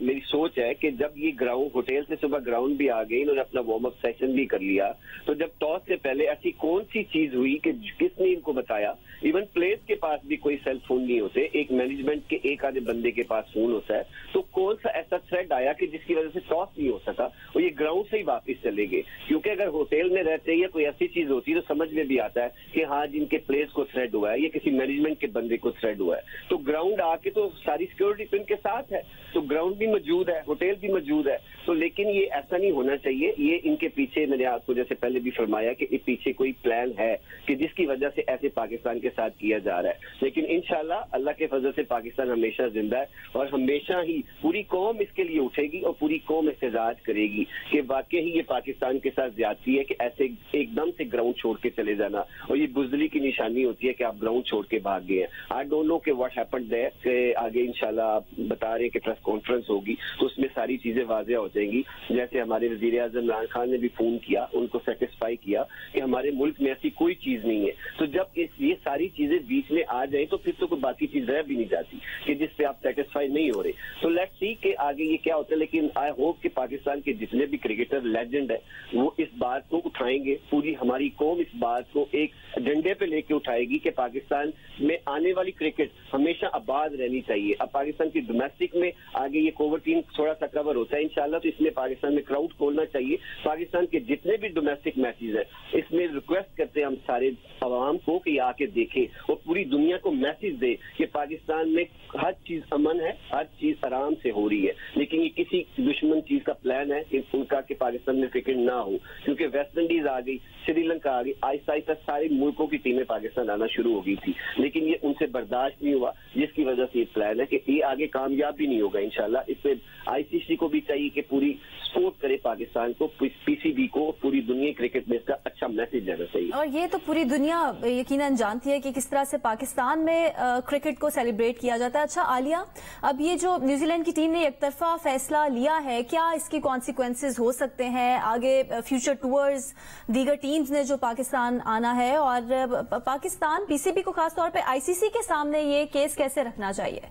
मेरी सोच है कि जब ये ग्राउंड होटल से सुबह ग्राउंड भी आ गई, इन्होंने अपना वार्म अप सेशन भी कर लिया, तो जब टॉस से पहले ऐसी कौन सी चीज हुई कि किसने इनको बताया? इवन प्लेयर्स के पास भी कोई सेल फोन नहीं होते, एक मैनेजमेंट के एक आधे बंदे के पास फोन होता है, तो कौन सा ऐसा थ्रेड आया कि जिसकी वजह से टॉस नहीं हो सका और ये ग्राउंड से ही वापस चले गए? क्योंकि अगर होटल में रहते या कोई ऐसी चीज होती तो समझ में भी आता है कि हाँ जिनके प्लेयर्स को थ्रेड हुआ है या किसी मैनेजमेंट के बंदे को थ्रेड हुआ है, तो ग्राउंड आके तो सारी सिक्योरिटी तो इनके साथ है, तो ग्राउंड भी मौजूद है, होटल भी मौजूद है। तो लेकिन ये ऐसा नहीं होना चाहिए। ये इनके पीछे, मैंने आपको जैसे पहले भी फरमाया कि इस पीछे कोई प्लान है कि जिसकी वजह से ऐसे पाकिस्तान के साथ किया जा रहा है। लेकिन इंशाल्लाह अल्लाह के फजल से पाकिस्तान हमेशा जिंदा है और हमेशा ही पूरी कौम इसके लिए उठेगी और पूरी कौम एहतजाज करेगी कि वाकई ही ये पाकिस्तान के साथ ज्यादती है कि ऐसे एकदम से ग्राउंड छोड़ के चले जाना, और ये बुजदली की निशानी होती है कि आप ग्राउंड छोड़ के भाग गए हैं। आई डोंट नो कि व्हाट हैपेंड देयर, कि आगे इंशाल्लाह आप बता रहे हैं कि प्रेस कॉन्फ्रेंस होगी तो उसमें सारी चीजें वाज़ेह हो जाएंगी। जैसे हमारे वजीर आज़म इमरान खान ने भी फोन किया, उनको सेटिस्फाई किया कि हमारे मुल्क में ऐसी कोई चीज नहीं है। तो जब ये सारी चीजें बीच में आ जाए तो फिर तो कोई बाकी चीज रह भी नहीं जाती कि जिससे आप सेटिस्फाई नहीं हो रहे। तो लेट्स सी कि आगे ये क्या होता है। लेकिन आई होप कि पाकिस्तान के जितने भी क्रिकेटर लेजेंड है वो इस बात को उठाएंगे, पूरी हमारी कौम इस बात को एक एजेंडे पे लेके उठाएगी कि पाकिस्तान में आने वाली क्रिकेट हमेशा आबाद रहनी चाहिए। अब पाकिस्तान की डोमेस्टिक में आगे ये कोविड 3 थोड़ा सा कवर होता है इंशाल्लाह, तो इसमें पाकिस्तान में क्राउड खोलना चाहिए। पाकिस्तान के जितने भी डोमेस्टिक मैचेस है इसमें रिक्वेस्ट करते हैं हम सारे आवाम को कि आके देखें और पूरी दुनिया को मैसेज दे कि पाकिस्तान में हर चीज अमन है, हर चीज आराम से हो रही है। लेकिन ये किसी दुश्मन चीज का प्लान है कि उनका कि पाकिस्तान में क्रिकेट ना हो, क्योंकि वेस्टर्न इंडीज आ गई, श्रीलंका आ गई, आहिस्ता आहिस्ता सारे मुल्कों की टीमें पाकिस्तान आना शुरू हो गई थी, लेकिन ये उनसे बर्दाश्त नहीं हुआ, जिसकी वजह से ये प्लान है कि ये आगे कामयाब भी नहीं होगा इंशाल्लाह। इस पे आईसीसी को भी चाहिए कि पूरी सपोर्ट करे पाकिस्तान को, पीसीबी को, पूरी दुनिया क्रिकेट में इसका अच्छा मैसेज देना चाहिए।
और ये तो पूरी दुनिया यकीनन जानती है कि किस तरह से पाकिस्तान में क्रिकेट को सेलिब्रेट किया जाता है। अच्छा आलिया, अब ये जो न्यूजीलैंड की टीम ने एक तरफा फैसला लिया है, क्या इसके कॉन्सिक्वेंसेज हो सकते हैं आगे फ्यूचर टूर्स, दीगर टीम्स ने जो पाकिस्तान आना है, और पाकिस्तान पीसीबी को खासतौर पे आईसीसी के सामने ये केस कैसे रखना चाहिए?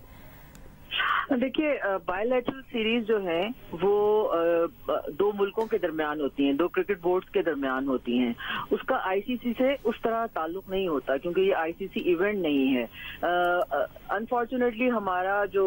देखिए, बायलैटरल सीरीज जो है वो दो मुल्कों के दरमियान होती हैं, दो क्रिकेट बोर्ड्स के दरमियान होती हैं। उसका आईसीसी से उस तरह ताल्लुक नहीं होता क्योंकि ये आईसीसी इवेंट नहीं है। अनफॉर्चुनेटली हमारा जो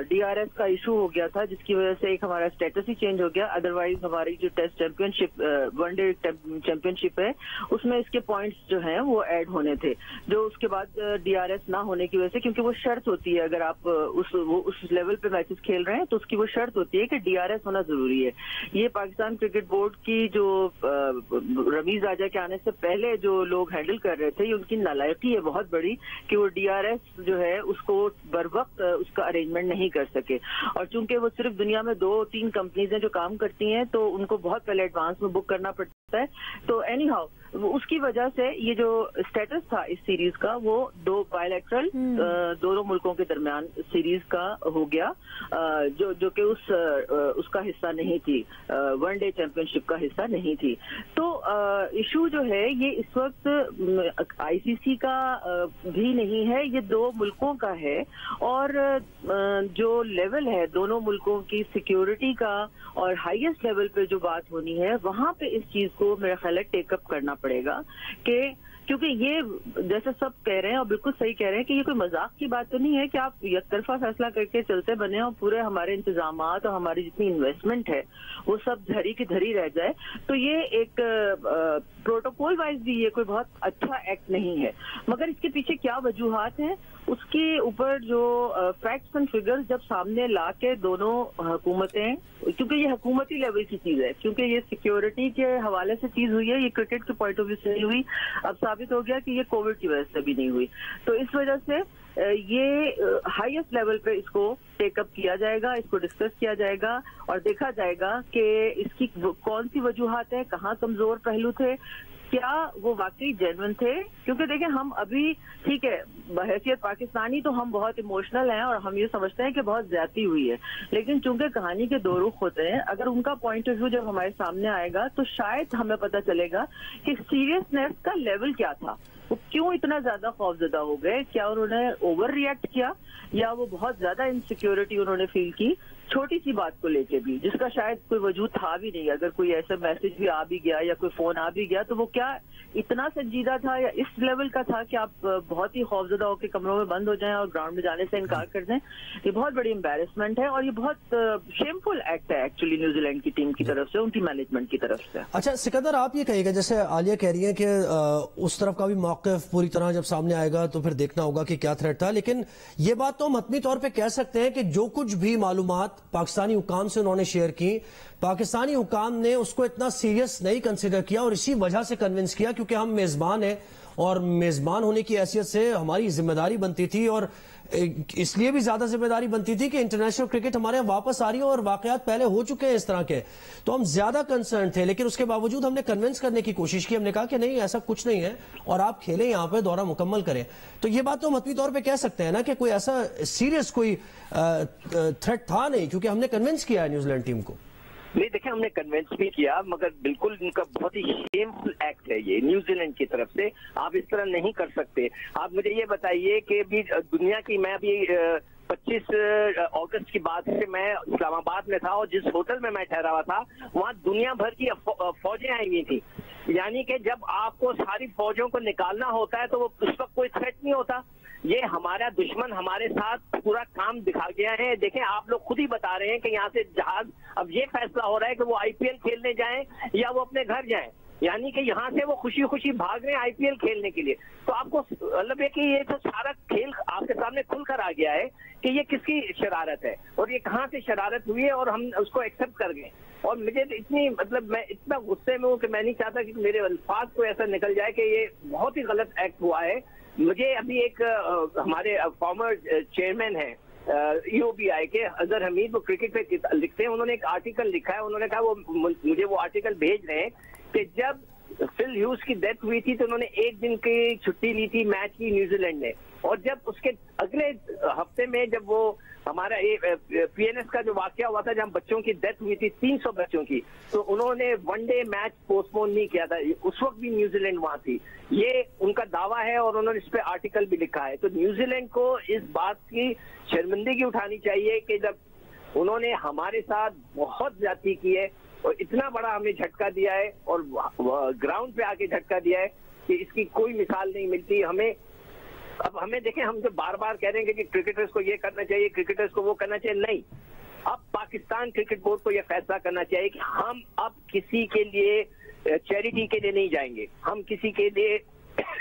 डीआरएस का इशू हो गया था, जिसकी वजह से एक हमारा स्टेटस ही चेंज हो गया। अदरवाइज हमारी जो टेस्ट चैंपियनशिप, वनडे चैंपियनशिप है, उसमें इसके पॉइंट्स जो हैं वो ऐड होने थे, जो उसके बाद डीआरएस ना होने की वजह से, क्योंकि वो शर्त होती है अगर आप उस लेवल पे मैचेस खेल रहे हैं तो उसकी वो शर्त होती है कि डीआरएस होना जरूरी है। ये पाकिस्तान क्रिकेट बोर्ड की जो रमीज आजा के आने से पहले जो लोग हैंडल कर रहे थे, ये उनकी नालायकी है बहुत बड़ी कि वो डीआरएस जो है उसको बर वक्त उसका अरेंजमेंट नहीं कर सके। और चूंकि वो सिर्फ दुनिया में 2-3 कंपनीज हैं जो काम करती हैं, तो उनको बहुत पहले एडवांस में बुक करना पड़ता है। तो एनी हाउ उसकी वजह से ये जो स्टेटस था इस सीरीज का, वो दो बायलैटरल दोनों मुल्कों के दरमियान सीरीज का हो गया, जो कि उसका हिस्सा नहीं थी, वनडे चैंपियनशिप का हिस्सा नहीं थी। तो इशू जो है ये इस वक्त आईसीसी का भी नहीं है, ये दो मुल्कों का है। और जो लेवल है दोनों मुल्कों की सिक्योरिटी का और हाईएस्ट लेवल पे जो बात होनी है, वहां पे इस चीज को मेरा ख्याल है टेकअप करना पड़ेगा कि, क्योंकि ये जैसे सब कह रहे हैं और बिल्कुल सही कह रहे हैं कि ये कोई मजाक की बात तो नहीं है कि आप एक तरफा फैसला करके चलते बने और पूरे हमारे इंतजामात और हमारी जितनी इन्वेस्टमेंट है वो सब धरी की धरी रह जाए। तो ये एक प्रोटोकॉल वाइज भी ये कोई बहुत अच्छा एक्ट नहीं है, मगर इसके पीछे क्या वजूहात हैं उसके ऊपर जो फैक्ट्स एंड फिगर्स जब सामने ला के दोनों हुकूमतें, क्योंकि ये हुकूमती लेवल की चीज है, क्योंकि ये सिक्योरिटी के हवाले से चीज हुई है, ये क्रिकेट के पॉइंट ऑफ व्यू से नहीं हुई, अब साबित हो गया कि ये कोविड की वजह से भी नहीं हुई। तो इस वजह से ये हाईएस्ट लेवल पे इसको टेकअप किया जाएगा, इसको डिस्कस किया जाएगा और देखा जाएगा कि इसकी कौन सी वजूहात है, कहाँ कमजोर पहलू थे, क्या वो वाकई जेन्युइन थे। क्योंकि देखें, हम अभी ठीक है बहैसियत पाकिस्तानी तो हम बहुत इमोशनल हैं और हम ये समझते हैं कि बहुत ज्यादती हुई है, लेकिन चूंकि कहानी के दो रुख होते हैं, अगर उनका पॉइंट ऑफ व्यू जब हमारे सामने आएगा तो शायद हमें पता चलेगा कि सीरियसनेस का लेवल क्या था, वो क्यों इतना ज्यादा खौफजदा हो गए, क्या उन्होंने ओवर रिएक्ट किया या वो बहुत ज्यादा इनसिक्योरिटी उन्होंने फील की छोटी सी बात को लेके भी, जिसका शायद कोई वजूद था भी नहीं। अगर कोई ऐसा मैसेज भी आ भी गया या कोई फोन आ भी गया तो वो क्या इतना संजीदा था या इस लेवल का था कि आप बहुत ही खौफजदा होकर कमरों में बंद हो जाएं और ग्राउंड में जाने से इनकार कर दें। ये बहुत बड़ी एम्बेरसमेंट है और ये बहुत शेमफुल एक्ट है एक्चुअली न्यूजीलैंड की टीम की तरफ से, उनकी मैनेजमेंट की तरफ से।
अच्छा सिकंदर, आप ये कहिएगा, जैसे आलिया कह रही है कि उस तरफ का भी मौक़िफ़ पूरी तरह जब सामने आएगा तो फिर देखना होगा कि क्या थ्रेट था, लेकिन ये बात तो हम हतमी तौर पर कह सकते हैं कि जो कुछ भी मालूमात पाकिस्तानी हुकाम से उन्होंने शेयर की, पाकिस्तानी हुकाम ने उसको इतना सीरियस नहीं कंसिडर किया और इसी वजह से कन्विंस किया क्योंकि हम मेजबान हैं और मेजबान होने की हैसियत से हमारी जिम्मेदारी बनती थी और इसलिए भी ज्यादा जिम्मेदारी बनती थी कि इंटरनेशनल क्रिकेट हमारे यहाँ वापस आ रही है और वाकयात पहले हो चुके हैं इस तरह के, तो हम ज्यादा कंसर्न थे। लेकिन उसके बावजूद हमने कन्विंस करने की कोशिश की, हमने कहा कि नहीं ऐसा कुछ नहीं है और आप खेलें यहाँ पे, दौरा मुकम्मल करें। तो ये बात तो हम हतमी तौर पर कह सकते हैं ना कि कोई ऐसा सीरियस कोई थ्रेट था नहीं, क्योंकि हमने कन्विंस किया है न्यूजीलैंड टीम को।
नहीं देखिए, हमने कन्विंस भी किया, मगर बिल्कुल इनका बहुत ही शेमफुल एक्ट है ये न्यूजीलैंड की तरफ से। आप इस तरह नहीं कर सकते। आप मुझे ये बताइए कि भी दुनिया की, मैं अभी 25 अगस्त की बात से मैं इस्लामाबाद में था और जिस होटल में मैं ठहरा हुआ था वहाँ दुनिया भर की फौजें आई हुई थी। यानी कि जब आपको सारी फौजों को निकालना होता है तो वो उस वक्त कोई थ्रेट नहीं होता। ये हमारा दुश्मन हमारे साथ पूरा काम दिखा गया है। देखें, आप लोग खुद ही बता रहे हैं कि यहाँ से जहाज, अब ये फैसला हो रहा है कि वो आईपीएल खेलने जाएं या वो अपने घर जाएं। یعنی کہ یہاں سے وہ خوشی خوشی بھاگ رہے ہیں IPL کھیلنے کے لیے. تو آپ کو مطلب ہے کہ یہ تو سارا کھیل آپ کے سامنے کھل کر آ گیا ہے کہ یہ کس کی شرارت ہے اور یہ کہاں سے شرارت ہوئی ہے اور ہم اس کو ایکسپٹ کر گئے. اور مجھے اتنی مطلب میں اتنا غصے میں ہوں کہ میں نہیں چاہتا کہ میرے الفاظ کو ایسا نکل جائے کہ یہ بہت ہی غلط ایکٹ ہوا ہے. مجھے ابھی ایک ہمارے فارمر چیئرمین ہیں EOBI کے اظہر حمید، وہ کرکٹ پہ لکھتے ہیں، انہوں نے ایک آرٹیکل لکھا ہے. انہوں نے کہا وہ مجھے وہ آرٹیکل بھیج رہے ہیں کہ جب فل ہیوز کی ڈیتھ ہوئی تھی تو انہوں نے 1 دن کی چھٹی لی تھی میچ کی نیوزی لینڈ نے، اور جب اس کے اگلے ہفتے میں جب وہ ہمارا PNS کا جو واقعہ ہوا تھا جہاں بچوں کی ڈیتھ ہوئی تھی 300 بچوں کی، تو انہوں نے 1 ڈے میچ پوسٹ پون نہیں کیا تھا. اس وقت بھی نیوزی لینڈ وہاں تھی. یہ ان کا دعویٰ ہے اور انہوں نے اس پہ آرٹیکل بھی لکھا ہے. تو نیوزی لینڈ کو اس بات کی شرمندگی اٹھانی چاہیے کہ جب انہوں نے ہمارے ساتھ بہت زیادتی کی ہے اور اتنا بڑا ہمیں جھٹکا دیا ہے اور گراؤنڈ پہ آ کے جھٹکا دیا ہے کہ اس کی کوئی مثال نہیں ملتی ہمیں. اب ہمیں دیکھیں، ہم جو بار بار کہہ رہے ہیں کہ کرکٹرز کو یہ کرنا چاہیے، کرکٹرز کو وہ کرنا چاہیے، نہیں. اب پاکستان کرکٹ بورڈ کو یہ فیصلہ کرنا چاہیے کہ ہم اب کسی کے لیے چیریٹی کے لیے نہیں جائیں گے، ہم کسی کے لیے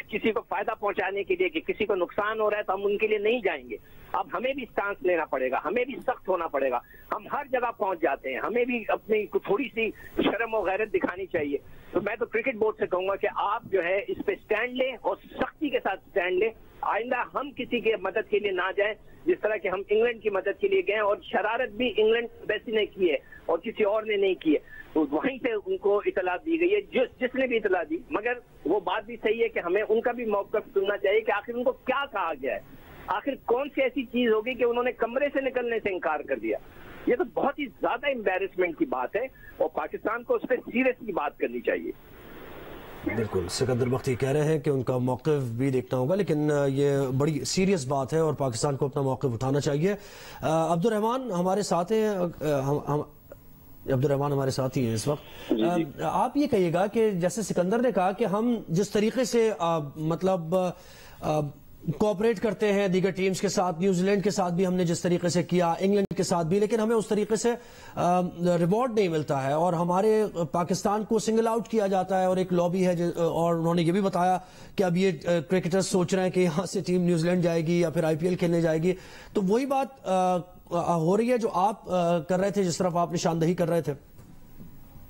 کسی کو فائدہ پہنچانے کے لیے کہ کسی کو نقصان ہو رہا ہے تو ہم ان کے لیے نہیں جائیں گے. اب ہمیں بھی سٹانس لینا پڑے گا، ہمیں بھی سخت ہونا پڑے گا. ہم ہر جگہ پہنچ جاتے ہیں، ہمیں بھی اپنی تھوڑی سی شرم و غیرت دکھانی چاہیے. تو میں تو کرکٹ بورڈ سے کہوں گا کہ آپ جو ہے اس پہ سٹینڈ لیں اور سختی کے ساتھ سٹینڈ لیں. آئندہ ہم کسی کے مدد کے لیے نہ جائیں جس طرح کہ ہم انگلینڈ کی مدد کے لیے گئے، اور شرارت بھی انگلینڈ ویسی نے کی ہے اور کسی اور نے نہیں کی ہے. تو وہیں پہ ان کو اطلاع دی گئی ہے، جس نے بھی اطلاع دی. مگر وہ بات بھی صحیح ہے کہ ہمیں ان کا بھی موقف سننا چاہیے کہ آخر ان کو کیا کہا گیا ہے، آخر کون سی ایسی چیز ہوگی کہ انہوں نے کمرے سے نکلنے سے انکار کر دیا. یہ تو بہت ہی زیادہ امبیرسمنٹ کی بات ہے اور پاکستان کو اس پہ سیریسلی بات کرنی چاہیے.
بالکل، سکندر بختی کہہ رہے ہیں کہ ان کا موقف بھی دیکھنا ہوگا، لیکن یہ بڑی سیریس بات ہے اور پاکستان کو اپنا موقف اٹھانا چاہیے. عبد الرحمان ہمارے ساتھ ہیں، عبد الرحمان ہمارے ساتھ ہی ہیں اس وقت. آپ یہ کہیے گا کہ جیسے سکندر نے کہا کہ ہم جس طریقے سے مطلب کوآپریٹ کرتے ہیں دیگر ٹیمز کے ساتھ، نیوزی لینڈ کے ساتھ بھی ہم نے جس طریقے سے کیا، انگلینڈ کے ساتھ بھی، لیکن ہمیں اس طریقے سے ریوارڈ نہیں ملتا ہے اور ہمارے پاکستان کو سنگل آؤٹ کیا جاتا ہے. اور ایک لابی ہے اور انہوں نے یہ بھی بتایا کہ اب یہ کرکٹرز سوچ رہے ہیں کہ یہاں سے ٹیم نیوزی لینڈ جائے گی یا پھر IPL کھیلنے جائے گی. تو وہی بات ہو رہی ہے جو آپ کر رہے تھے، جس طرف آپ نشاندہی کر رہے تھے.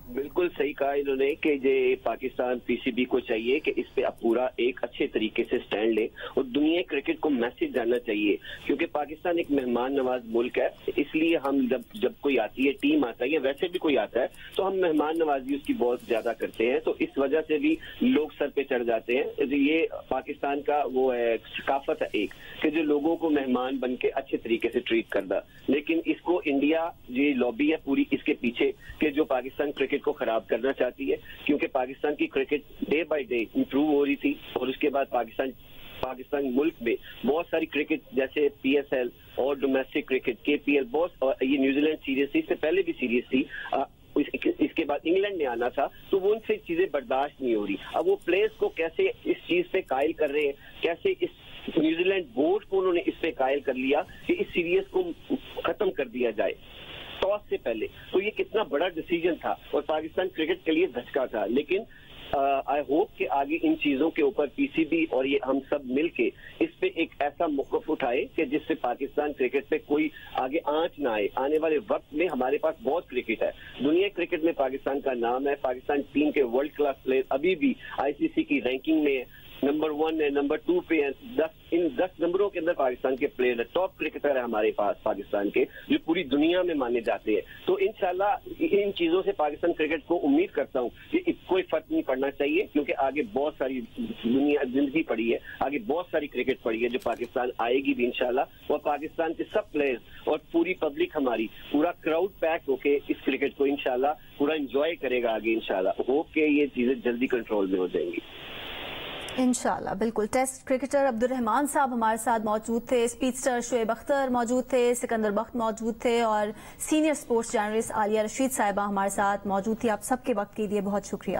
بالکل صحیح کہا انہوں نے کہ یہ پاکستان PCB کو چاہیے کہ اس پہ اب پورا ایک اچھے طریقے سے سٹینڈ لے اور دنیا کرکٹ کو میسج جاننا چاہیے، کیونکہ پاکستان ایک مہمان نواز ملک ہے. اس لیے ہم جب کوئی آتی ہے، ٹیم آتا ہے یا ویسے بھی کوئی آتا ہے، تو ہم مہمان نوازی اس کی بہت زیادہ کرتے ہیں. تو اس وجہ سے بھی لوگ سر پہ چڑھ جاتے ہیں. یہ پاکستان کا وہ ہے ثقافت ہے ایک کہ جو لوگوں کو مہمان بن کے اچھے طریقے سے ٹریٹ کرتا. لیکن اس کو انڈیا یہ لابی ہے پوری اس کے پیچھے کہ جو پاکستان کرکٹ کو خراب کرنا چاہتی ہے، کیونکہ پاکستان کی cricket day by day improve ہو رہی تھی. اور اس کے بعد پاکستان ملک میں بہت ساری کرکٹ جیسے PSL اور ڈومیسٹک کرکٹ KPL، بہت یہ نیوزی لینڈ سیریز تھی، اس سے پہلے بھی سیریز تھی. اس کے بعد انگلینڈ نے آنا تھا، تو وہ ان سے چیزیں برداشت نہیں ہو رہی. اب وہ پلیئرز کو کیسے اس چیز پہ قائل کر رہے ہیں، کیسے اس نیوزی لینڈ بورڈ کو انہوں نے اس پہ قائل کر لیا کہ اس سیریز کو ختم کر دیا جائے ٹاس سے پہلے. تو یہ کتنا بڑا ڈیسیجن تھا اور پاکستان کرکٹ کے لیے دھچکا تھا. لیکن آئی ہوپ کہ آگے ان چیزوں کے اوپر PCB اور یہ ہم سب مل کے اس پہ ایک ایسا موقف اٹھائے کہ جس سے پاکستان کرکٹ پہ کوئی آگے آنچ نہ آئے. آنے والے وقت میں ہمارے پاس بہت کرکٹ ہے، دنیا کرکٹ میں پاکستان کا نام ہے. پاکستان ٹیم کے ورلڈ کلاس پلیئر ابھی بھی ICC کی رینکنگ میں نمبر 1 ہے، نمبر 2 پہ ہے. 10 نمبروں کے اندر پاکستان کے پلیئر ہے، ٹاپ کرکٹر ہے ہمارے پاس پاکستان کے، جو پوری دنیا میں مانے جاتے ہیں. تو انشاءاللہ ان چیزوں سے پاکستان کرکٹ کو امید کرتا ہوں کہ کوئی فرق نہیں پڑنا چاہیے، کیونکہ آگے بہت ساری زندگی پڑی ہے، آگے بہت ساری کرکٹ پڑی ہے جو پاکستان آئے گی بھی انشاءاللہ. اور پاکستان کے سب پلیئرز اور پوری پبلک ہماری پورا کراؤڈ پیک ہو کے اس کرکٹ کو انشاءاللہ پورا انجوائے کرے گا آگے انشاءاللہ. ہوپ کہ یہ چیزیں جلدی کنٹرول میں ہو جائیں گی
انشاءاللہ. بالکل. ٹیسٹ کرکٹر عبد الرحمان صاحب ہمارے ساتھ موجود تھے، اسپیڈسٹر شعیب اختر موجود تھے، سکندر بخت موجود تھے اور سینئر سپورٹس جرنلسٹ عالیہ رشید صاحبہ ہمارے ساتھ موجود تھی. آپ سب کے وقت کے لیے بہت شکریہ.